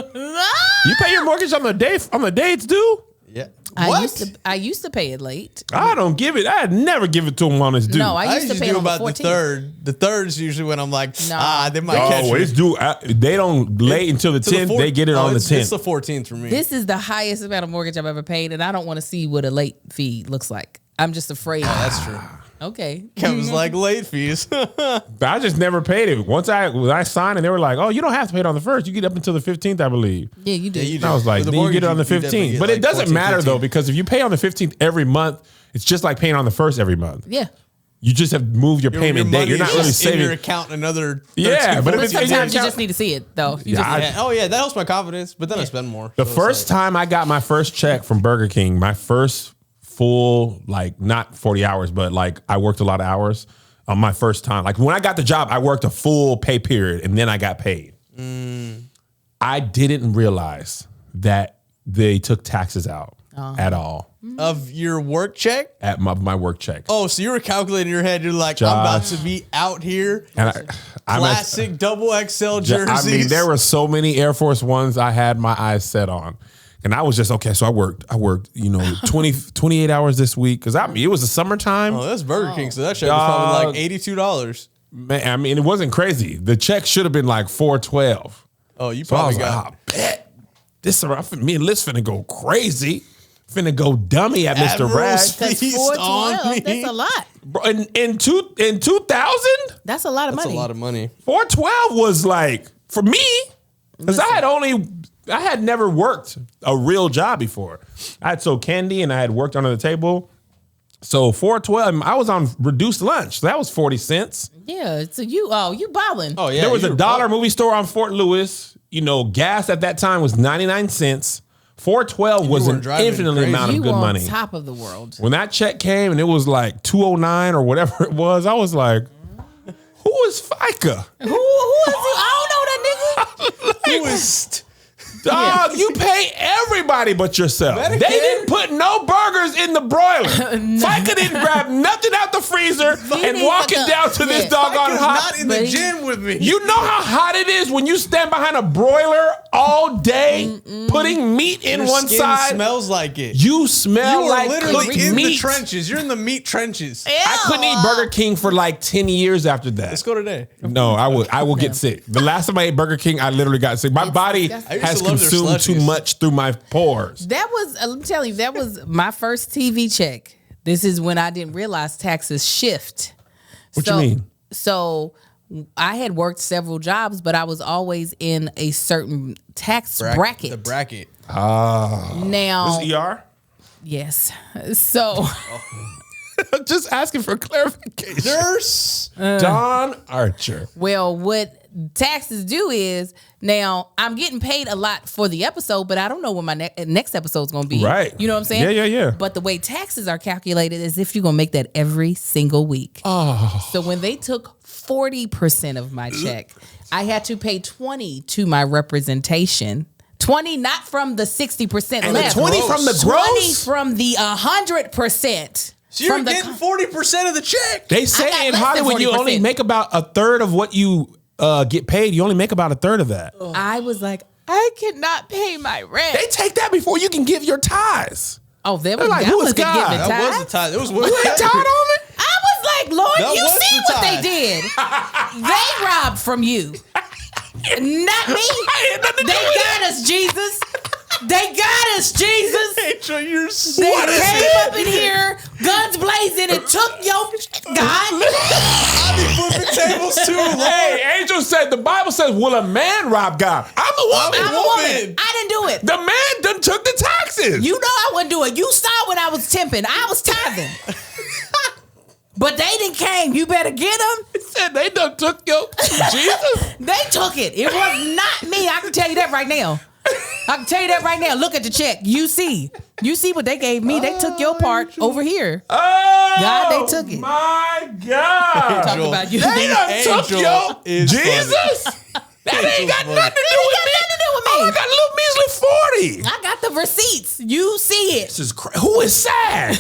You pay your mortgage on the day it's due? Yeah. I used to pay it late. I don't give it. I'd never give it to them when it's due. No, I used to pay it do on the about the 14th. third. The third is usually when I'm like, No. they might catch me. it's due. They don't late until the 10th. They get it on the It's 10th. the 14th for me. This is the highest amount of mortgage I've ever paid, and I don't want to see what a late fee looks like. I'm just afraid. That's true. Okay. Kevin's like late fees. I just never paid it. When I signed and they were like, oh, you don't have to pay it on the 1st. You get up until the 15th, I believe. Yeah, you do. you do. I was like, With the then you get it on the mortgage, you definitely 15th. get But like it doesn't 14, matter 15. though, because if you pay on the 15th every month, it's just like paying on the 1st every month. Yeah. You just have moved your payment date. You're not really in saving. your account another 13, Yeah, but if But it's in your sometimes you account- just need to see it, though. You Yeah, just, Yeah. That helps my confidence, but then I spend more. The So it's first time I got my first check from Burger King, my first full, like not 40 hours, but like I worked a lot of hours on my first time. Like when I got the job, I worked a full pay period and then I got paid. I didn't realize that they took taxes out at all of your work check. at my work check. Oh, so you were calculating in your head. You're like, Josh. I'm about to be out here. And I'm Classic double XL jerseys. I mean, there were so many Air Force Ones I had my eyes set on. And I was just, okay, so I worked, 28 hours this week. Because it was the summertime. Oh, that's Burger King, so that check was probably like $82. Man, I mean, it wasn't crazy. The check should have been like $412. Oh, you So I probably was got like, bet. Me and Liz finna go crazy. Finna go dummy at Mr. Admiral's Rag. that's Feast 412. on me. That's a lot. Bro, in 2000, That's a lot of That's money. a lot of money. 412 was like, for me, because I had never worked a real job before. I had sold candy and I had worked under the table. So 412, I was on reduced lunch. So that was 40 cents. Yeah. So you balling. Oh, yeah. There was you a were dollar broke. movie store on Fort Lewis. Gas at that time was 99 cents. 412 was were an driving infinitely crazy. amount of you good on money. top of the world. When that check came and it was like 209 or whatever it was, I was like, who is FICA? Who is he? I don't know that nigga. He was. Dog, you pay everybody but yourself. Medicare? They didn't put no burgers in the broiler. FICA didn't grab nothing out the freezer and didn't walk it fuck down up. to this Yeah. doggone He's hot. not in But the he- gym with me. You know how hot it is when you stand behind a broiler all day putting meat in Your one skin side? smells like it. You smell You are like literally cooked in meat. the trenches. You're in the meat trenches. I couldn't eat Burger King for like 10 years after that. Let's go today. No, I will get sick. The last time I ate Burger King, I literally got sick. My body disgusting. has I used to love their consumed too slushies. much through my pores. That was, I'm telling you, that was my first TV check. This is when I didn't realize taxes shift. What you mean? So I had worked several jobs, but I was always in a certain tax bracket. The bracket. Now, This is ER? yes. So I'm just asking for clarification. Nurse Don Archer. Well, what taxes do is now I'm getting paid a lot for the episode, but I don't know when my next episode's going to be. Right. You know what I'm saying? Yeah. But the way taxes are calculated is if you're going to make that every single week. Oh. So when they took 40% of my check, I had to pay 20 to my representation. 20 not from the 60% And left. the 20 from the 20 gross? from the 100%. So you're from the getting 40% of the check. They say got in less than Hollywood you 40%. only make about a third of what you get paid. You only make about a third of that. I was like, I cannot pay my rent. They take that before you can give your tithes. Oh, there was They're like, that who is wasn't God? giving That was tithes. the time. It was You ain't tied on it? I was like, Lord, That you was see the what they time. did. They robbed from you. Not me. I had nothing to do They with got us, Jesus. They got us, Jesus. Angel, you're They What is came it? up in here, guns blazing, and took your God. I be flipping tables too. Lord. Hey, Angel said, the Bible says, will a man rob God? I'm a woman. I'm a woman. I didn't do it. The man done took the taxes. You know I wouldn't do it. You saw when I was temping. I was tithing. But they didn't came. You better get them. He said they done took your Jesus. They took it. It was not me. I can tell you that right now. I can tell you that right now. Look at the check. You see what they gave me. They took your part over here. Oh, God, they took it. My God. Talk about you. They done took Angel your is Jesus. That ain't got nothing to do with me. Oh, I got a little measly 40. I got the receipts. You see it. This is who is sad?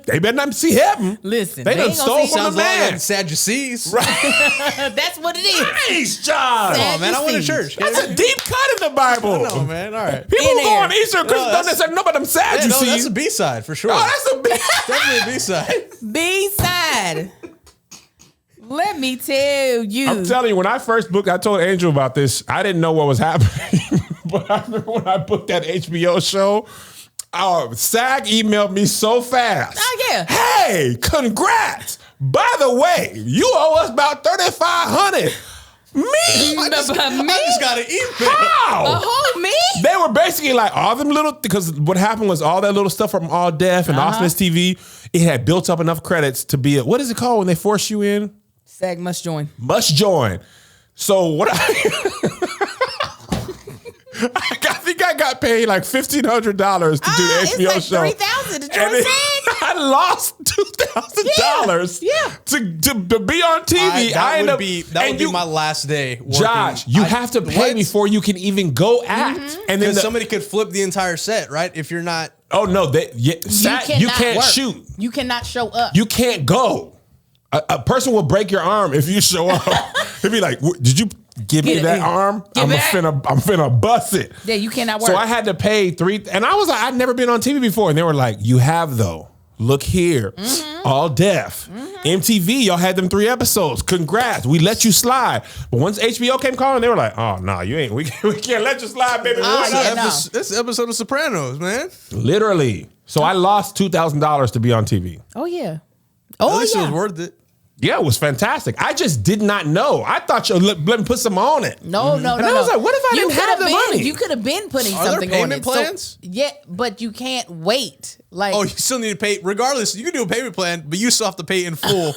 They better not see heaven. Listen, They done ain't gonna stole see from the Sounds like man. Sadducees. That's what it is. Nice job. Come on, man. I went to church. That's a deep cut in the Bible. No, man. All right. People In who go there. on Easter and Christmas don't necessarily know about them sad Yeah, you no, see. that's a B-side for sure. Oh, that's a big. Definitely a B-side. B-side. Let me tell you. I'm telling you, when I first booked, I told Angel about this. I didn't know what was happening, but I remember when I booked that HBO show. SAG emailed me so fast. Oh, yeah. Hey, congrats! By the way, you owe us about $3,500. Me? Me? I just got an email. How? Who, me? They were basically like all them little, because what happened was all that little stuff from All Def and Awesomeness TV, it had built up enough credits to be what is it called when they force you in? SAG must join. Must join. So what I think I got paid like $1,500 to do It's HBO like show. $3,000 to join And then SAG. I lost $2,000 to be on TV. That would ended up- be and you- my last day working. Josh, you have to pay before you can even go act. And then Because somebody could flip the entire set, right? If you're not. oh no, you cannot can't work. shoot. You cannot show up. You can't go. A person will break your arm if you show up. He'll be like, "Did you give me Get it that in. arm? Get I'm back." finna bust it." Yeah, you cannot work. So I had to pay $3,000, and I was like, I'd never been on TV before, and they were like, "You have though. Look here, All Def, MTV. Y'all had them 3 episodes. Congrats, we let you slide." But once HBO came calling, they were like, "Oh no, you ain't. We can't let you slide, baby." Oh, yeah, no. This episode of Sopranos, man. Literally. So I lost $2,000 to be on TV. Oh, yeah. At Oh, least yeah. it was worth it. Yeah, it was fantastic. I just did not know. I thought you let me put some on it. No. And I was like, what if I didn't could have the been, money? You could have been putting Are there something on payment it. plans? So, yeah, but you can't wait. Like Oh, you still need to pay. Regardless, you can do a payment plan, but you still have to pay in full.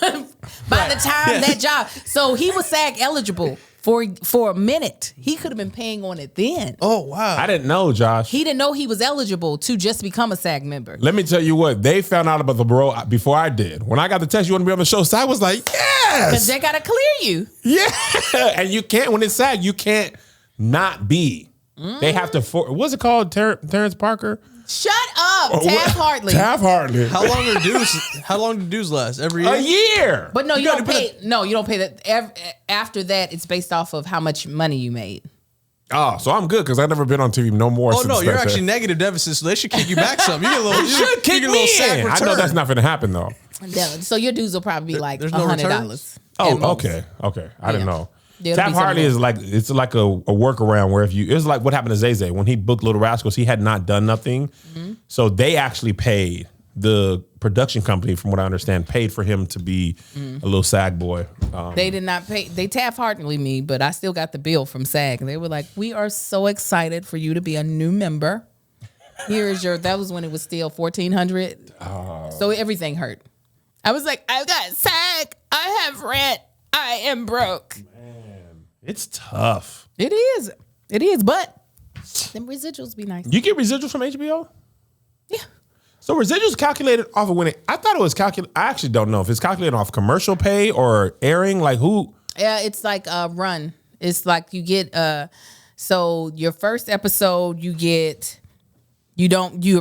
by the time that job. So he was SAG eligible for a minute. He could have been paying on it then. Oh, wow. I didn't know, Josh. He didn't know he was eligible to just become a SAG member. Let me tell you what, they found out about the bro before I did. When I got the text, you want to be on the show, so I was like, Because yes. they got to clear you. Yeah. And you can't, when it's SAG, you can't not be. They have to, what's it called? Terrence Parker? Shut up, Taft Hartley. Taft Hartley. How long are dues? How long do dues last? Every year? A year. But no, you gotta don't pay. No, you don't pay that. After that, it's based off of how much money you made. Oh, so I'm good because I've never been on TV no more. Oh since no, you're that actually day. negative deficit, so they should kick you back some. You get a little. They should kick you get a me little SAG in. I return. know that's not going to happen though. No, so your dues will probably be like There's no $100. returns? Oh, okay. I didn't know. Yeah, it'll Taft be Hartley something is like, it's like a workaround where if you, it's like what happened to Zay Zay when he booked Little Rascals, he had not done nothing. Mm-hmm. So they actually paid, the production company, from what I understand, paid for him to be a little SAG boy. They did not pay. They Taft Hartley me, but I still got the bill from SAG. They were like, "We are so excited for you to be a new member. Here is your." That was when it was still $1,400. So everything hurt. I was like, I've got SAG. I have rent. I am broke. Man, it's tough. It is. It is. But them residuals be nice. You get residuals from HBO? Yeah. So residuals calculated off of I thought it was calculated. I actually don't know if it's calculated off commercial pay or airing. Like who? Yeah, it's like a run. It's like you get so your first episode you're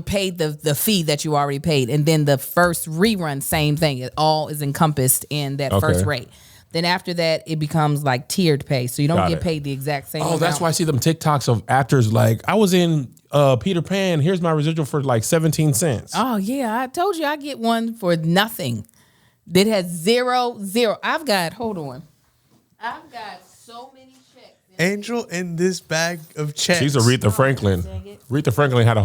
paid the fee that you already paid, and then the first rerun, same thing. It all is encompassed in that first rate. Then after that, it becomes like tiered pay, so you don't get paid the exact same. Oh, that's why I see them TikToks of actors like, I was in Peter Pan. Here's my residual for like 17 cents. Oh yeah, I told you I get one for nothing. That has zero. I've got so many checks. Angel in this bag of checks. She's Aretha Franklin. Aretha Franklin had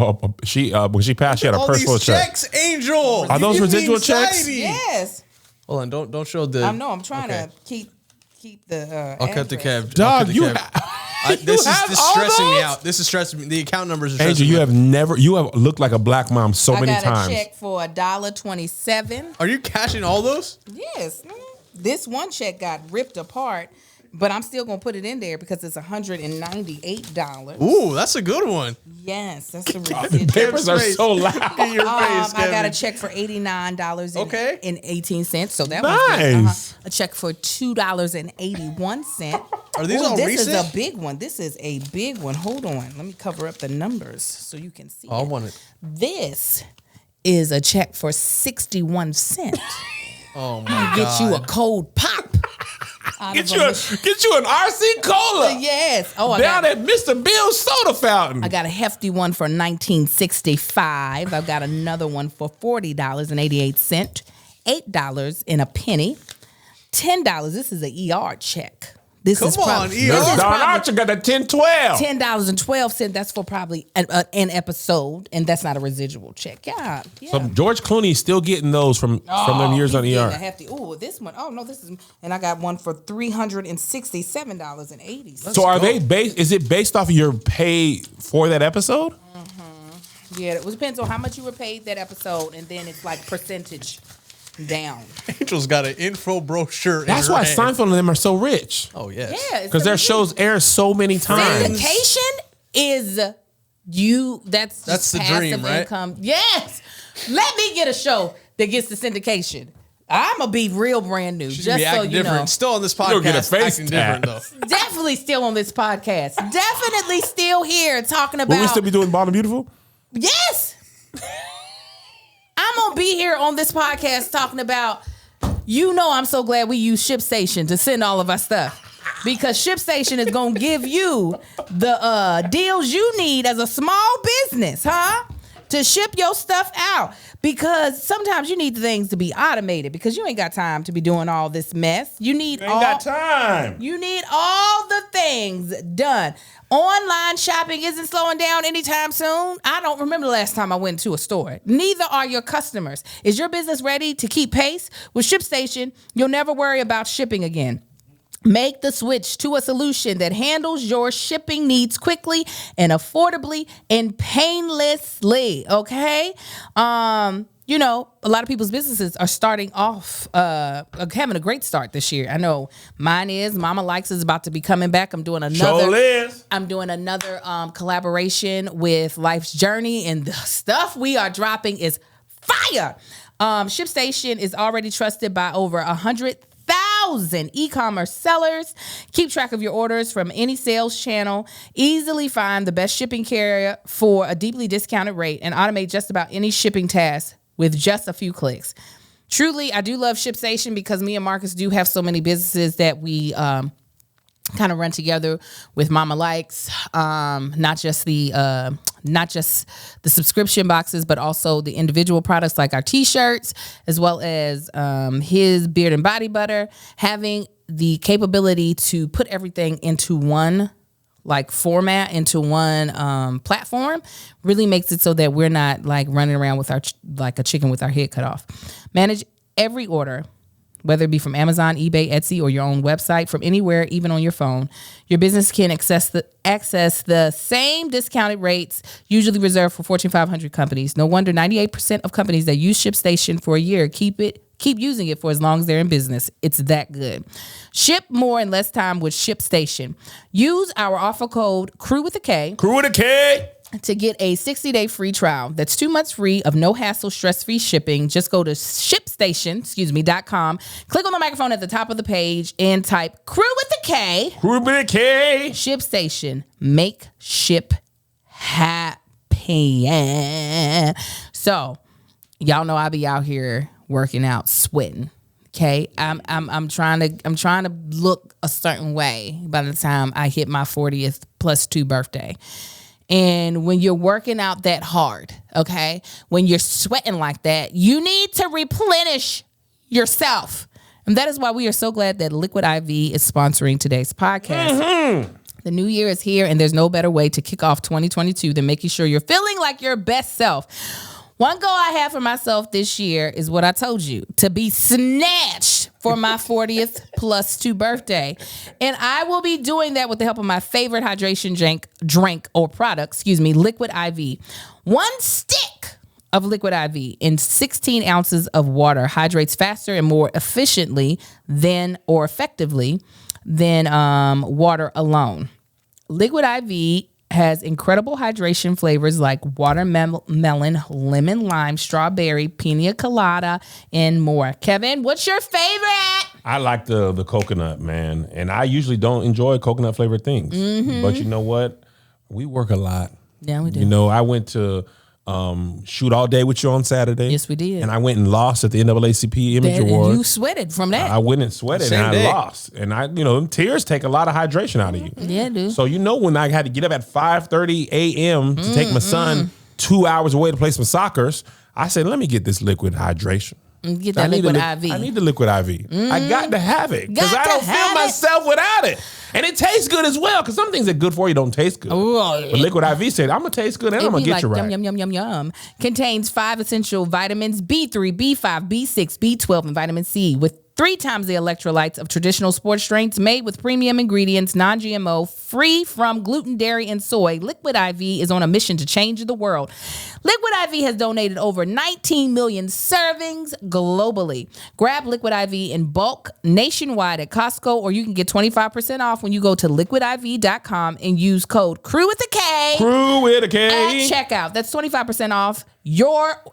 when she passed, she had a purse full of checks. Angel. Are those residual checks? Yes. Hold on, don't show the. I know. I'm trying to keep the. I'll cut the cab. Dog, this is stressing me out. This is stressing me. The account numbers are stressing me out. Angel, you have looked like a black mom so many times. I got a check for $1.27. Are you cashing all those? Yes. This one check got ripped apart, but I'm still gonna put it in there because it's $198. Ooh, that's a good one. Yes, that's the The papers are so loud. I got a check for $89.18. So that was nice. A check for $2.81. Are these all this recent? is a big one. This is a big one. Hold on. Let me cover up the numbers so you can see. I want it. This is a check for 61 cents. Oh my God. Get you a cold pop. Get you an RC Cola. Yes. Oh, down at Mr. Bill's soda fountain. I got a hefty one for $19.65. I've got another one for $40.88. $8 and a penny. $10. This is an ER check. This Come is on, probably, ER. Don Archer got a 10-12. $10.12. That's for probably an episode, and that's not a residual check. Yeah. So George Clooney's still getting those from them years on ER. Oh, this one. Oh no, this is, and I got one for $367.80. So are they based? Is it based off of your pay for that episode? Mm-hmm. Yeah, it depends on how much you were paid that episode, and then it's like percentage down. Angel's got an info brochure. That's why Seinfeld and them are so rich. Oh yes. Yeah, because their shows air so many times. Syndication is that's the passive dream, right? income. Yes. Let me get a show that gets the syndication. I'm gonna be real brand new. She's just be so acting you different. know. Still on this You'll get a podcast, face acting different though. Definitely still on this podcast. Definitely still here talking about. Will we still be doing Bald and Beautiful? Yes. I'm gonna be here on this podcast talking about. I'm so glad we use ShipStation to send all of our stuff. Because ShipStation is gonna give you the deals you need as a small business, to ship your stuff out. Because sometimes you need things to be automated because you ain't got time to be doing all this mess. You need got time. You need all the things done. Online shopping isn't slowing down anytime soon. I don't remember the last time I went to a store. Neither are your customers. Is your business ready to keep pace? With ShipStation, you'll never worry about shipping again. Make the switch to a solution that handles your shipping needs quickly and affordably and painlessly, okay? A lot of people's businesses are starting off, having a great start this year. I know mine is. Mama Likes is about to be coming back. I'm doing another collaboration with Life's Journey, and the stuff we are dropping is fire. ShipStation is already trusted by over 100,000 e-commerce sellers. Keep track of your orders from any sales channel. Easily find the best shipping carrier for a deeply discounted rate and automate just about any shipping task with just a few clicks. Truly, I do love ShipStation because me and Marcus do have so many businesses that we kind of run together with Mama Likes. Not just the subscription boxes, but also the individual products like our t-shirts, as well as his beard and body butter. Having the capability to put everything into one format, into one platform, really makes it so that we're not running around with a chicken with our head cut off. Manage every order, whether it be from Amazon, eBay, Etsy, or your own website, from anywhere, even on your phone. Your business can access the same discounted rates usually reserved for Fortune 500 companies. No wonder 98% of companies that use ShipStation for a year keep keep using it for as long as they're in business. It's that good. Ship more in less time with ShipStation. Use our offer code Crew with a K to get a 60-day free trial. That's 2 months free of no hassle, stress-free shipping. Just go to ShipStation.com. Click on the microphone at the top of the page and type Crew with a K. Crew with a K. ShipStation. Make ship happy. So, y'all know I be out here working out, sweating. Okay, I'm trying to look a certain way by the time I hit my 40th plus 2 birthday. And when you're working out that hard, okay, when you're sweating like that, you need to replenish yourself. And that is why we are so glad that Liquid IV is sponsoring today's podcast. Mm-hmm. The new year is here, and there's no better way to kick off 2022 than making sure you're feeling like your best self. One goal I have for myself this year is what I told you, to be snatched for my 40th plus 2 birthday. And I will be doing that with the help of my favorite hydration drink or product, Liquid IV. 1 stick of Liquid IV in 16 ounces of water hydrates faster and more effectively than water alone. Liquid IV has incredible hydration flavors like watermelon, lemon, lime, strawberry, pina colada, and more. Kevin, what's your favorite? I like the coconut, man. And I usually don't enjoy coconut flavored things. Mm-hmm. But you know what? We work a lot. Yeah, we do. You know, I went to shoot all day with you on Saturday. Yes, we did. And I went and lost at the NAACP Image Awards. You sweated from that. I went and sweated and I lost. And tears take a lot of hydration out of you. Yeah, dude. So when I had to get up at 5:30 a.m. to take my son 2 hours away to play some soccers, I said, let me get this liquid hydration. Get that liquid IV. I need the liquid IV. I got to have it because I don't feel myself without it. And it tastes good as well because some things that are good for you don't taste good. But Liquid IV said, I'm going to taste good and I'm going to get you right. Yum. Contains 5 essential vitamins, B3, B5, B6, B12, and vitamin C with 3 times the electrolytes of traditional sports drinks, made with premium ingredients, non-GMO, free from gluten, dairy, and soy. Liquid IV is on a mission to change the world. Liquid IV has donated over 19 million servings globally. Grab Liquid IV in bulk nationwide at Costco, or you can get 25% off when you go to liquidiv.com and use code Crew with a K. Crew with a K. At checkout. That's 25% off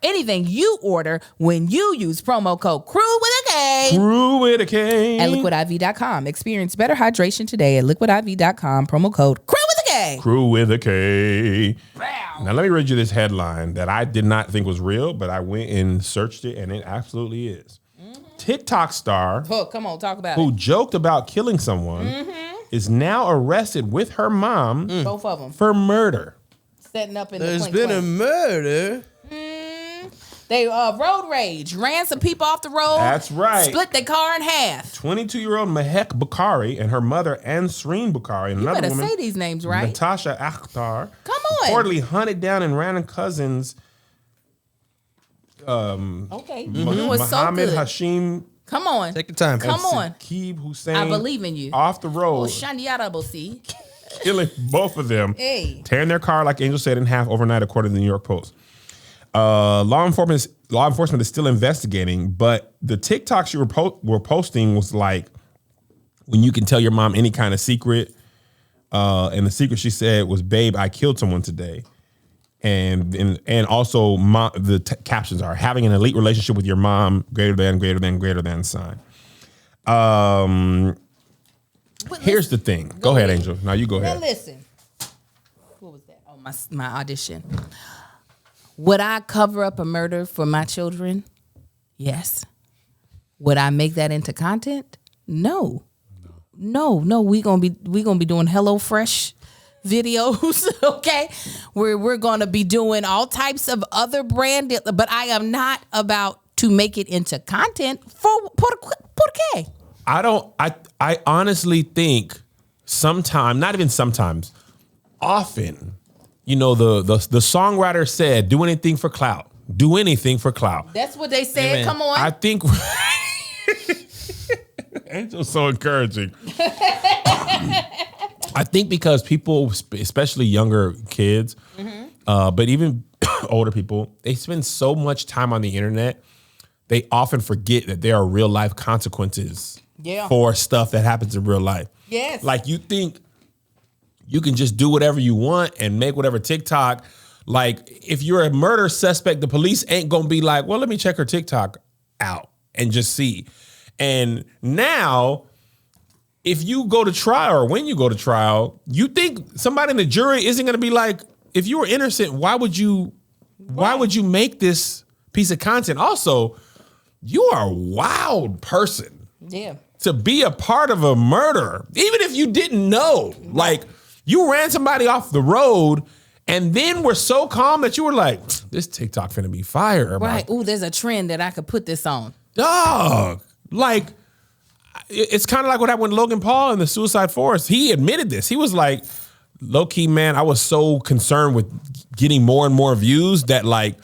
anything you order when you use promo code Crew with a K. Crew with a K. At liquidiv.com. Experience better hydration today at liquidiv.com. Promo code Crew with a K. Crew with a K. Wow. Now let me read you this headline that I did not think was real, but I went and searched it, and it absolutely is. Mm-hmm. TikTok star come on, talk about who joked about killing someone is now arrested with her mom. Both of them. For murder. Setting up in There's the been a murder. They road rage, ran some people off the road. That's right. Split their car in half. 22-year-old Mehek Bukhari and her mother Ansreen Bukhari and another woman, say these names right. Natasha Akhtar, come on, reportedly hunted down and ran cousins. Mohammed Hashim. Come on, take your time. Come on, Saqib Hussein. I believe in you. Off the road. Killing both of them, tearing their car, like Angel said, in half overnight, according to the New York Post. Law enforcement is still investigating, but the TikToks you were posting was like when you can tell your mom any kind of secret, and the secret she said was, "Babe, I killed someone today," and also captions are having an elite relationship with your mom, greater than sign. Here's the thing. Go ahead, Angel. Now you go ahead. Now listen. What was that? Oh, my audition. Would I cover up a murder for my children? Yes. Would I make that into content? No. We gonna be doing HelloFresh videos. Okay, we're gonna be doing all types of other brand, but I am not about to make it into content for por qué. I honestly think often, the songwriter said, do anything for clout. Do anything for clout. That's what they said. Amen. Come on. I think Angel's so encouraging. I think because people, especially younger kids, but even older people, they spend so much time on the internet they often forget that there are real life consequences for stuff that happens in real life. Yes. Like you think you can just do whatever you want and make whatever TikTok. Like if you're a murder suspect, the police ain't gonna be like, well, let me check her TikTok out and just see. And now, if you go to trial or when you go to trial, you think somebody in the jury isn't gonna be like, if you were innocent, why would you make this piece of content? Also, you are a wild person. Yeah. To be a part of a murder, even if you didn't know, like you ran somebody off the road and then were so calm that you were like, this TikTok finna be fire. Right. Ooh, there's a trend that I could put this on. Dog. Like, it's kind of like what happened with Logan Paul in the Suicide Forest. He admitted this. He was like, low key, man, I was so concerned with getting more and more views that like,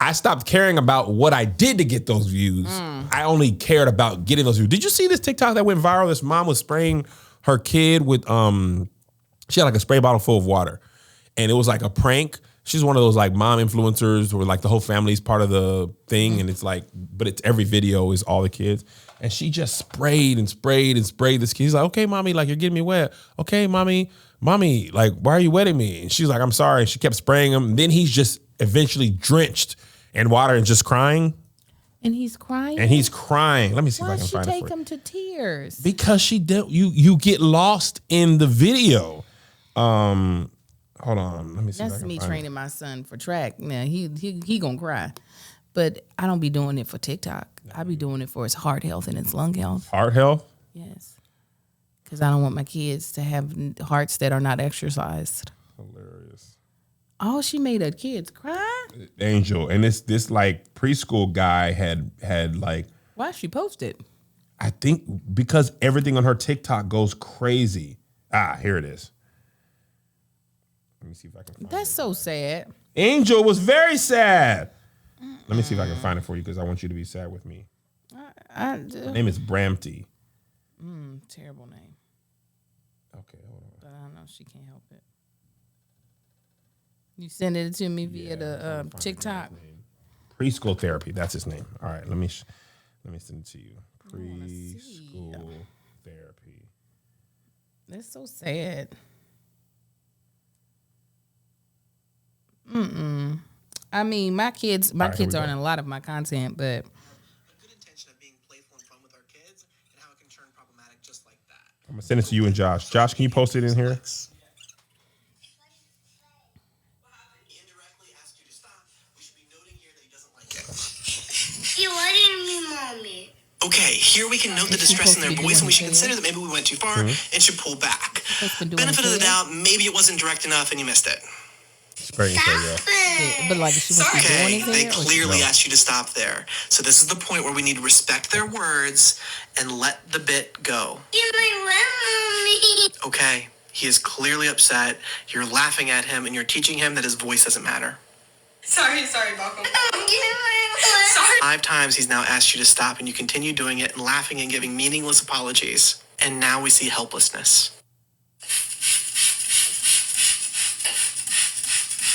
I stopped caring about what I did to get those views. I only cared about getting those views. Did you see this TikTok that went viral? This mom was spraying her kid with, she had like a spray bottle full of water. And it was like a prank. She's one of those like mom influencers where like the whole family's part of the thing. And it's like, but it's every video is all the kids. And she just sprayed and sprayed and sprayed this kid. He's like, okay, mommy, like you're getting me wet. Okay, mommy, like, why are you wetting me? And she's like, I'm sorry. She kept spraying him. And then he's just eventually drenched in water and just crying. And he's crying? Let me see if I can find it for you. Why did she take him to tears? Because she did. You get lost in the video. Hold on. Let me see. That's me training my son for track. Now he gonna cry. But I don't be doing it for TikTok. I be doing it for his heart health and his lung health. Heart health? Yes. Because I don't want my kids to have hearts that are not exercised. Hilarious. Oh, she made her kids cry? Angel. And this like preschool guy had like. Why she posted? I think because everything on her TikTok goes crazy. Here it is. Let me see if I can find it. That's so sad. Angel was very sad. Let me see if I can find it for you because I want you to be sad with me. Her name is Bramty. Terrible name. Okay, hold on. But I don't know. She can't help it. You send it to me via the TikTok. Preschool therapy. That's his name. All right, let me send it to you. Preschool therapy. That's so sad. I mean, my kids are in a lot of my content, but. A good intention of being playful and fun with our kids and how it can turn problematic just like that. I'm gonna send it to you and Josh. Josh, can you post it in here? He indirectly asked you to stop. We should be noting here that he doesn't like it. You're letting me, mommy. Okay, here we can note the distress in their voice, and we should consider that maybe we went too far and should pull back. Benefit of the doubt, maybe it wasn't direct enough and you missed it. Spraying But like, is she supposed to be doing Okay, anything? they clearly asked you to stop there. So this is the point where we need to respect their words and let the bit go. You're my wet, mommy. Okay, he is clearly upset. You're laughing at him and you're teaching him that his voice doesn't matter. Sorry, Malcolm. Sorry. 5 times he's now asked you to stop and you continue doing it and laughing and giving meaningless apologies. And now we see helplessness.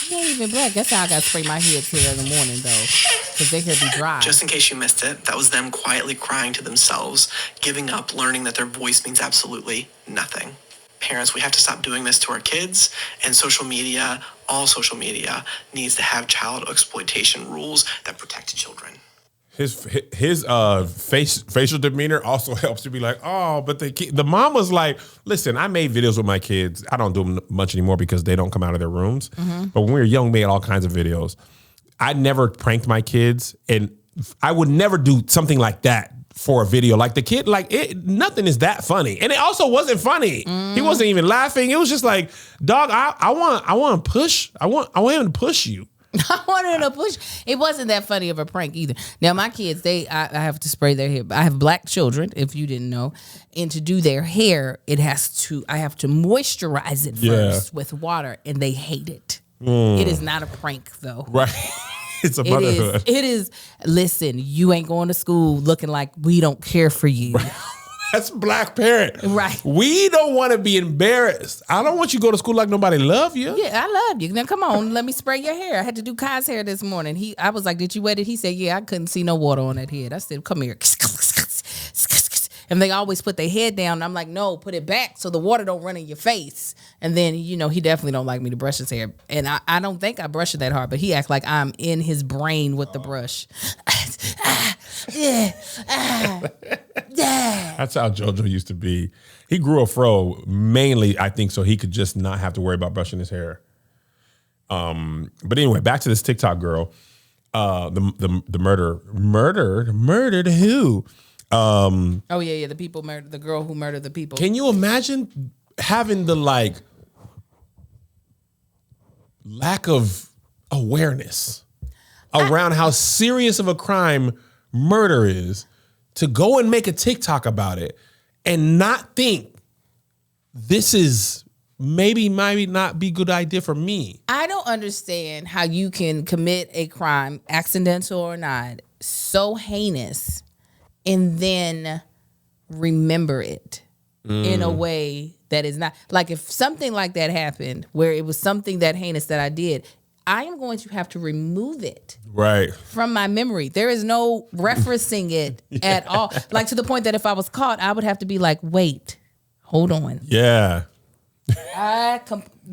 She ain't even black. That's how I got to spray my heads here in the morning, though. Because they could be dry. Just in case you missed it, that was them quietly crying to themselves, giving up, learning that their voice means absolutely nothing. Parents, we have to stop doing this to our kids, and social media, all social media, needs to have child exploitation rules that protect children. His facial demeanor also helps to be like, oh, but the mom was like, listen, I made videos with my kids. I don't do them much anymore because they don't come out of their rooms. But when we were young, we made all kinds of videos. I never pranked my kids, and I would never do something like that for a video. Like the kid, nothing is that funny, and it also wasn't funny. He wasn't even laughing. It was just like, dog, I want to push. I want him to push you. I wanted to push. It wasn't that funny of a prank either. Now my kids, I have to spray their hair. I have black children, if you didn't know, and to do their hair, I have to moisturize it first with water, and they hate it. It is not a prank though. Right. It's a motherhood. It is. Listen, you ain't going to school looking like we don't care for you. That's black parent. Right. We don't want to be embarrassed. I don't want you to go to school like nobody love you. Yeah, I love you. Now come on, let me spray your hair. I had to do Kai's hair this morning. I was like, did you wet it? He said, yeah, I couldn't see no water on that head. I said, come here. And they always put their head down. I'm like, no, put it back so the water don't run in your face. And then, he definitely don't like me to brush his hair. And I don't think I brush it that hard, but he acts like I'm in his brain with the brush. That's how JoJo used to be. He grew a fro mainly, I think, so he could just not have to worry about brushing his hair. But anyway, back to this TikTok girl. The murdered who? Oh yeah, the people murdered the girl who murdered the people. Can you imagine having the lack of awareness around how serious of a crime murder is to go and make a TikTok about it and not think this is maybe not be a good idea for me? I don't understand how you can commit a crime, accidental or not, so heinous and then remember it in a way that is not. Like if something like that happened where it was something that heinous that I did, I am going to have to remove it from my memory. There is no referencing it at all. Like to the point that if I was caught, I would have to be like, wait, hold on. Yeah. I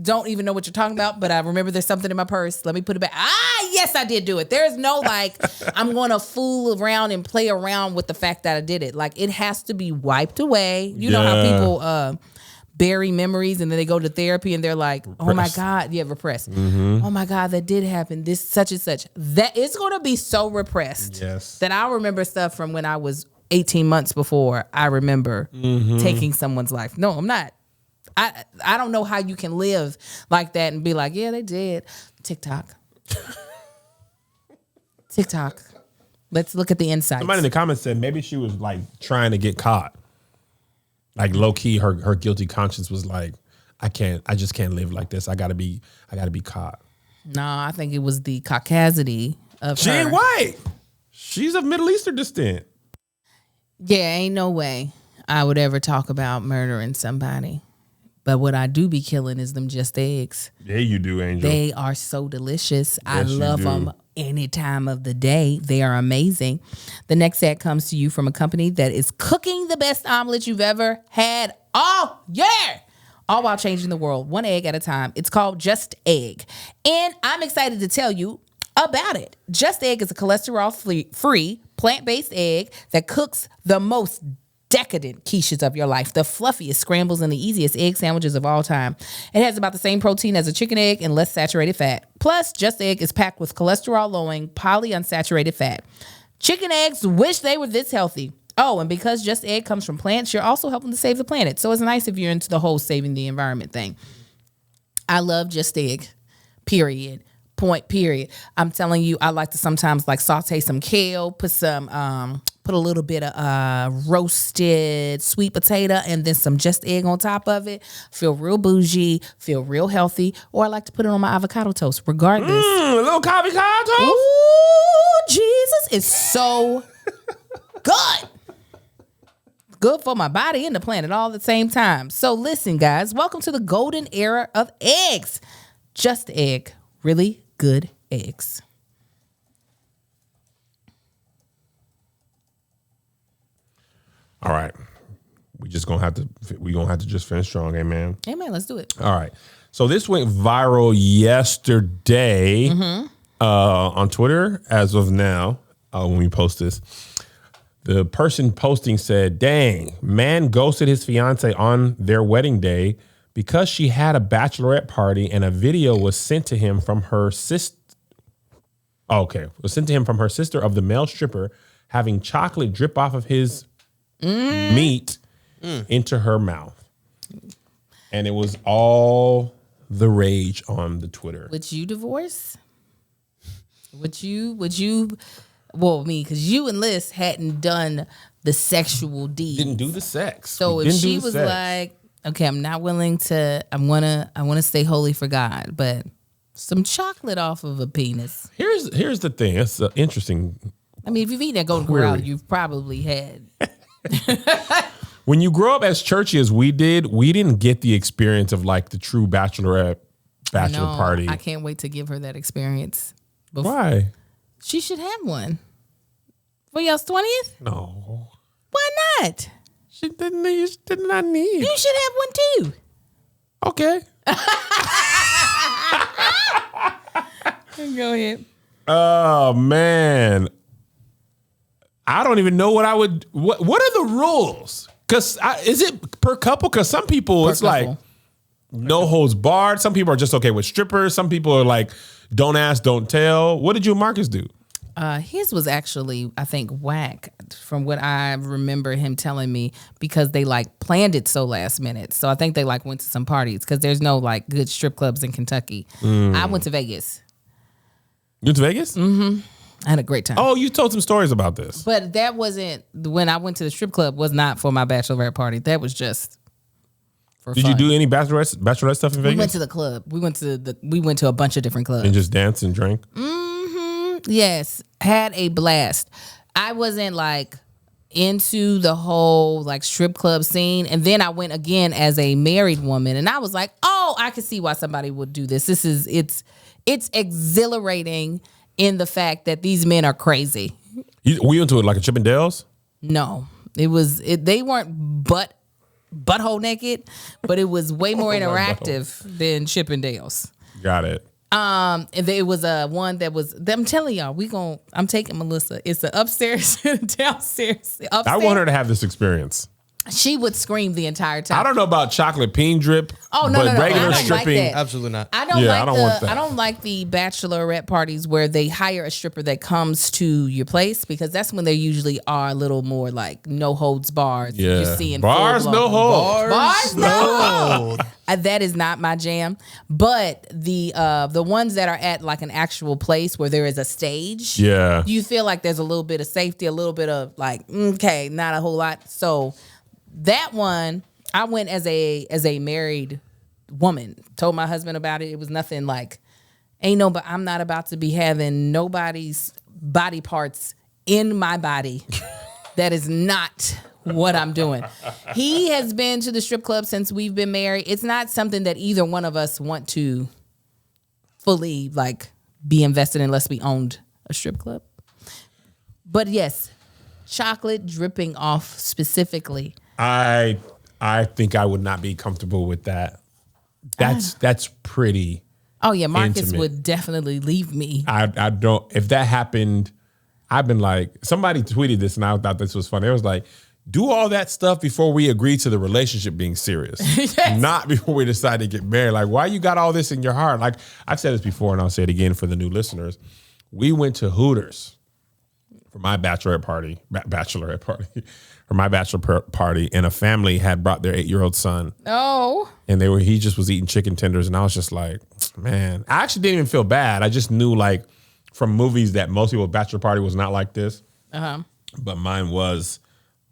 don't even know what you're talking about, but I remember there's something in my purse. Let me put it back. Yes, I did do it. There's no I'm going to fool around and play around with the fact that I did it. Like it has to be wiped away. You know how people bury memories and then they go to therapy and they're like, oh my God, repressed. Mm-hmm. Oh my God, that did happen. This such and such. That it's going to be so repressed that I'll remember stuff from when I was 18 months before I remember taking someone's life. No, I'm not. I don't know how you can live like that and be like, yeah, they did. TikTok. Let's look at the insights. Somebody in the comments said maybe she was trying to get caught. Like low key, her guilty conscience was like, I just can't live like this. I gotta be caught. No, I think it was the caucasity of she her. Ain't white. She's of Middle Eastern descent. Yeah, ain't no way I would ever talk about murdering somebody. But what I do be killing is them just eggs. Yeah, you do, Angel. They are so delicious. Yes, I love them any time of the day. They are amazing. The next ad comes to you from a company that is cooking the best omelet you've ever had all year, all while changing the world one egg at a time. It's called Just Egg. And I'm excited to tell you about it. Just Egg is a cholesterol-free, plant-based egg that cooks the most decadent quiches of your life, the fluffiest scrambles and the easiest egg sandwiches of all time. It has about the same protein as a chicken egg and less saturated fat. Plus, Just Egg is packed with cholesterol-lowering, polyunsaturated fat. Chicken eggs wish they were this healthy. Oh, and because Just Egg comes from plants, you're also helping to save the planet. So it's nice if you're into the whole saving the environment thing. I love Just Egg, period. I'm telling you, I like to sometimes saute some kale, put a little bit of roasted sweet potato and then some Just Egg on top of it. Feel real bougie, feel real healthy. Or I like to put it on my avocado toast, regardless. A little avocado toast? Ooh, Jesus, it's so good. Good for my body and the planet all at the same time. So listen, guys, welcome to the golden era of eggs. Just Egg, really good eggs. All right. We're gonna have to just finish strong, amen. Amen, let's do it. All right. So this went viral yesterday on Twitter as of now, when we post this. The person posting said, dang, man ghosted his fiance on their wedding day because she had a bachelorette party and a video was sent to him from her sister. Was sent to him from her sister of the male stripper having chocolate drip off of his meat into her mouth. And it was all the rage on the Twitter. Would you divorce? Would you? Well, me, because you and Liz hadn't done the sexual deed. Didn't do the sex. So if she was like, okay, I'm not willing to, I wanna stay holy for God, but some chocolate off of a penis. Here's the thing. It's interesting. I mean, if you've eaten at Golden Corral, you've probably had. When you grow up as churchy as we did, we didn't get the experience of like the true bachelor party. I can't wait to give her that experience. Why? She should have one. For y'all's 20th? No. Why not? She did not need. You should have one too. Okay. Go ahead. Oh man. I don't even know what I would. What are the rules? Because is it per couple? Because some people it's like no holds barred. Some people are just okay with strippers. Some people are like don't ask, don't tell. What did you and Marcus do? His was actually, I think, whack from what I remember him telling me because they like planned it so last minute. So I think they like went to some parties because there's no like good strip clubs in Kentucky. I went to Vegas. You went to Vegas? Mm-hmm. I had a great time. Oh, you told some stories about this. But that wasn't, when I went to the strip club was not for my bachelorette party. That was just for Did fun. you do any bachelorette stuff in Vegas? We went to the club. We went to a bunch of different clubs. And just danced and drank? Yes, had a blast. I wasn't like into the whole like strip club scene, and then I went again as a married woman, and I was like, "Oh, I can see why somebody would do this. It's exhilarating in the fact that these men are crazy." We went to it like a Chippendales? No, they weren't butthole naked, but it was way more interactive than Chippendales. Got it. And there was one that was. I'm telling y'all, I'm taking Melissa. It's the upstairs, downstairs. Upstairs. I want her to have this experience. She would scream the entire time. I don't know about chocolate peen drip. Oh no, but no, regular I don't stripping. like that. Absolutely not. I don't want that. I don't like the bachelorette parties where they hire a stripper that comes to your place because that's when they usually are a little more like no holds bars. Yeah. You're seeing Bars, no holds. Bars, no holds. That is not my jam. But the ones that are at like an actual place where there is a stage, Yeah. you feel like there's a little bit of safety, a little bit of like, okay, not a whole lot. So that one, I went as a married woman. Told my husband about it. It was nothing like, but I'm not about to be having nobody's body parts in my body. That is not what I'm doing. He has been to the strip club since we've been married. It's not something that either one of us want to fully like be invested in unless we owned a strip club. But yes, chocolate dripping off specifically. I think I would not be comfortable with that. That's pretty. Oh yeah, Marcus intimate. would definitely leave me. I don't. If that happened, I've been like, somebody tweeted this and I thought this was funny. It was like, do all that stuff before we agree to the relationship being serious, Yes. not before we decide to get married. Like, why you got all this in your heart? Like I've said this before, and I'll say it again for the new listeners. We went to Hooters for my bachelorette party, for my bachelor party, and a family had brought their 8-year-old son. Oh. And he just was eating chicken tenders, and I was just like, man, I actually didn't even feel bad. I just knew like from movies that most people's bachelor party was not like this. But mine was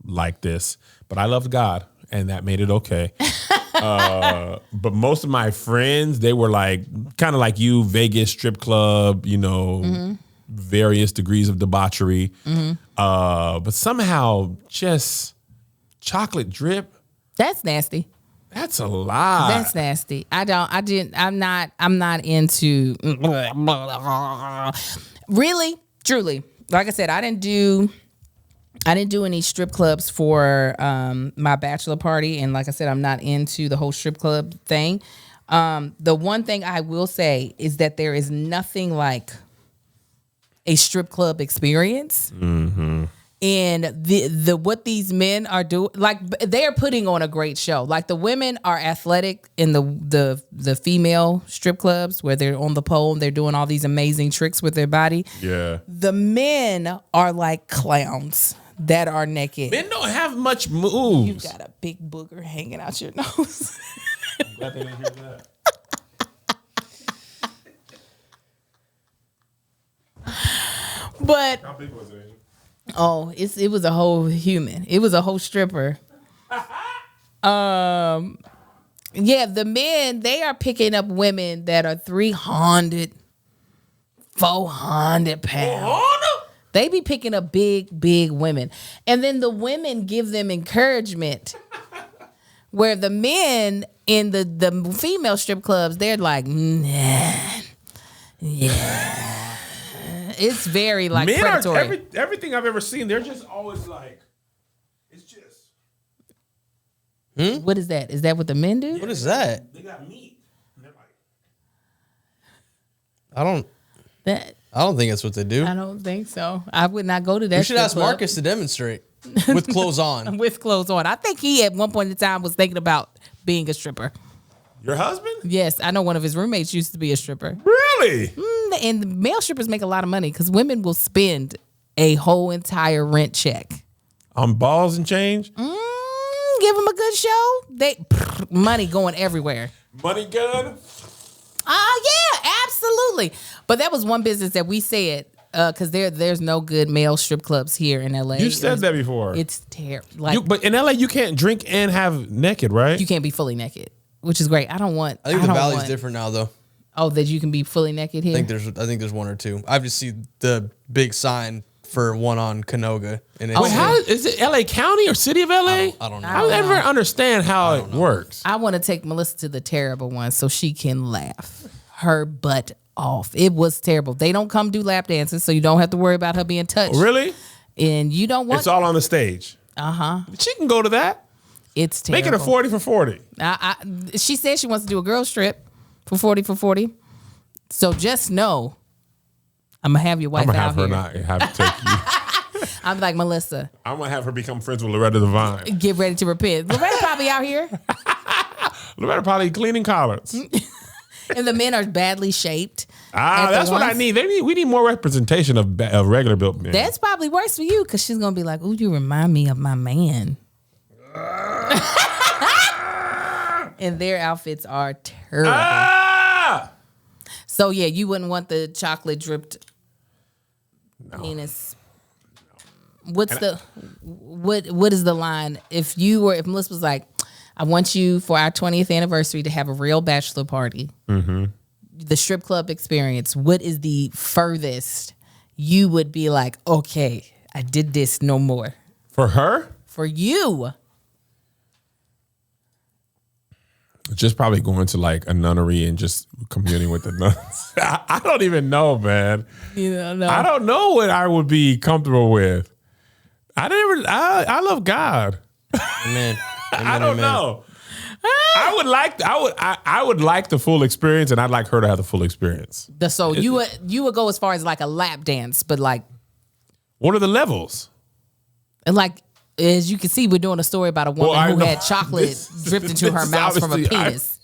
like this. But I loved God, and that made it okay. But most of my friends, they were like kind of like you, Vegas strip club, various degrees of debauchery. But somehow just chocolate drip. That's nasty. That's a lot. That's nasty. I'm not into really, truly. Like I said, I didn't do any strip clubs for my bachelor party, and like I said, I'm not into the whole strip club thing. The one thing I will say is that there is nothing like a strip club experience. And the what these men are doing, like they are putting on a great show. Like the women are athletic in the female strip clubs where they're on the pole and they're doing all these amazing tricks with their body. Yeah. The men are like clowns that are naked. Men don't have much moves. You got a big booger hanging out your nose. I'm glad they didn't hear that. But How big was it? oh, it was a whole human. It was a whole stripper. Yeah, the men, they are picking up women that are 300, 400 pounds. They be picking up big women. And then the women give them encouragement. Where the men in the female strip clubs, they're like, nah, yeah. It's very like Men predatory. Everything I've ever seen, they're just always like, it's just. What is that? Is that what the men do? What is that? They got meat. And they're like, I don't think that's what they do. I don't think so. I would not go to that. You should strip ask club Marcus to demonstrate with clothes on. with clothes on. I think he at one point in time was thinking about being a stripper. your husband? Yes, I know one of his roommates used to be a stripper. Really? And the male strippers make a lot of money because women will spend a whole entire rent check. On balls and change? Give them a good show. Money going everywhere. Money gun? Yeah, absolutely. But that was one business that we said because there's no good male strip clubs here in LA. You said that before. It's terrible. But in LA, you can't drink and have naked, right? You can't be fully naked, which is great. I think the Valley's different now, though. Oh, that you can be fully naked here? I think there's one or two. I've just seen the big sign for one on Canoga. And Wait, how is it LA County or City of LA? I don't know. I never understand how it works. I want to take Melissa to the terrible one so she can laugh her butt off. It was terrible. They don't come do lap dances, so you don't have to worry about her being touched. Really? And you don't want... It's all on the stage. She can go to that. It's terrible. Make it a 40 for 40. She said she wants to do a girl strip for 40 for 40. So just know, I'm going to have your wife out here. I'm going to have her not have to take you. I'm like, Melissa. I'm going to have her become friends with Loretta Devine. Get ready to repent. Loretta probably out here. Loretta probably cleaning collars. And the men are badly shaped. That's what I need. We need more representation of regular built men. That's probably worse for you because she's going to be like, ooh, you remind me of my man. And their outfits are terrible. So, yeah, you wouldn't want the chocolate dripped penis. What is the line? If Melissa was like, I want you for our 20th anniversary to have a real bachelor party. Mm-hmm. The strip club experience. What is the furthest you would be like, okay, I did this no more? For her? For you. Just probably going to like a nunnery and just communing with the nuns. I don't even know, man. You don't know. I don't know what I would be comfortable with. I love God. Amen. I don't know. I would like the full experience, and I'd like her to have the full experience. So you would go as far as like a lap dance, but like, what are the levels? And like, as you can see, we're doing a story about a woman who had chocolate dripped into her mouth from a penis.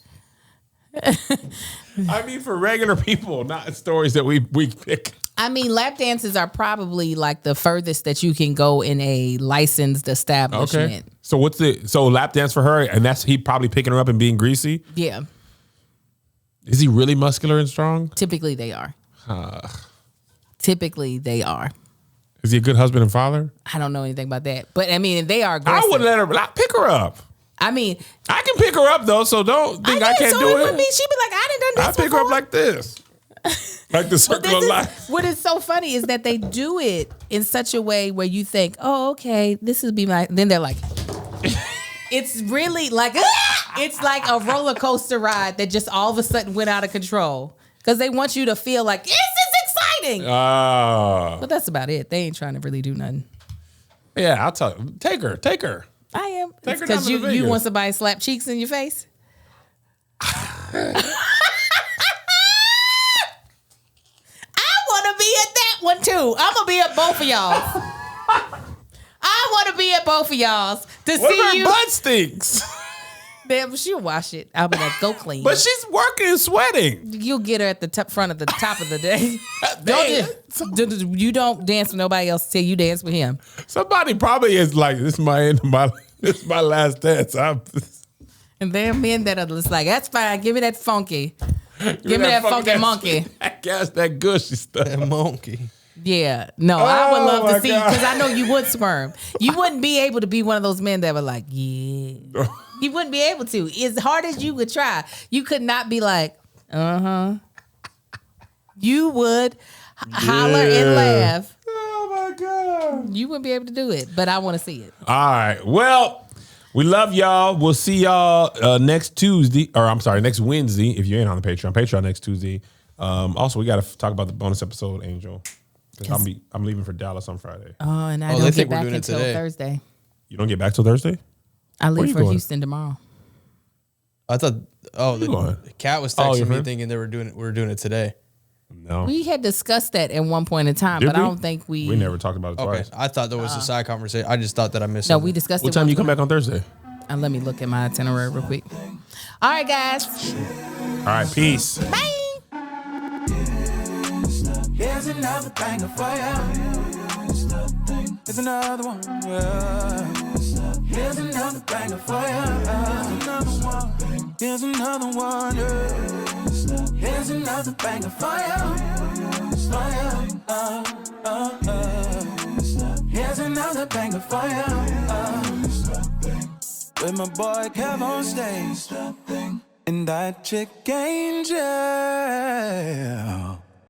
I mean, for regular people, not stories that we pick. I mean, lap dances are probably like the furthest that you can go in a licensed establishment. Okay. So lap dance for her, and that's he probably picking her up and being greasy? Yeah. Is he really muscular and strong? Typically they are. Typically they are. Is he a good husband and father? I don't know anything about that. But I mean, they are aggressive. I would let her pick her up. I mean, I can pick her up though, so don't think I can't do it. She'd be like, I didn't done this I pick her up like this. Like the circle of life. What is so funny is that they do it in such a way where you think, oh, okay, this would be my. Then they're like, it's really like, it's like a roller coaster ride that just all of a sudden went out of control because they want you to feel like this is exciting. But that's about it. They ain't trying to really do nothing. Yeah, I'll tell you. Take her. I am. Because you want somebody to slap cheeks in your face? One too. I'm gonna be at both of y'all. I want to be at both of y'all's to what see if her you. butt stinks? Damn, she'll wash it. I'll be like, go clean. But she's working and sweating. You'll get her at the front of the top of the day. You don't dance with nobody else till you dance with him. Somebody probably is like, this is my last dance. And there are men that are just like, that's fine. Give me that funky. Give me that funky monkey. That gushy stuff. That monkey. Yeah. No, I would love to see, because I know you would squirm. You wouldn't be able to be one of those men that were like, yeah. You wouldn't be able to. As hard as you would try, you could not be like, uh-huh. You would holler and laugh. Oh, my You wouldn't be able to do it, but I want to see it. All right. Well, we love y'all. We'll see y'all next Wednesday. If you ain't on the Patreon next Tuesday. Also, we got to talk about the bonus episode, Angel. Because I'm leaving for Dallas on Friday. Oh, and I don't get back until Thursday. You don't get back till Thursday? I leave for Houston tomorrow. I thought. The cat was texting me thinking we were doing it today. No, we had discussed that at one point in time, but I don't think we never talked about it twice. I thought there was a side conversation. I just thought that I missed. No, we discussed it. What time you come back on Thursday? Let me look at my itinerary real quick. All right, guys. All right, peace. Bye. Here's another banger for you. Here's another one. Here's another banger for you. Here's another one. Here's another banger for you. Here's another banger for you. With my boy Kev on stage. And that chick Angel.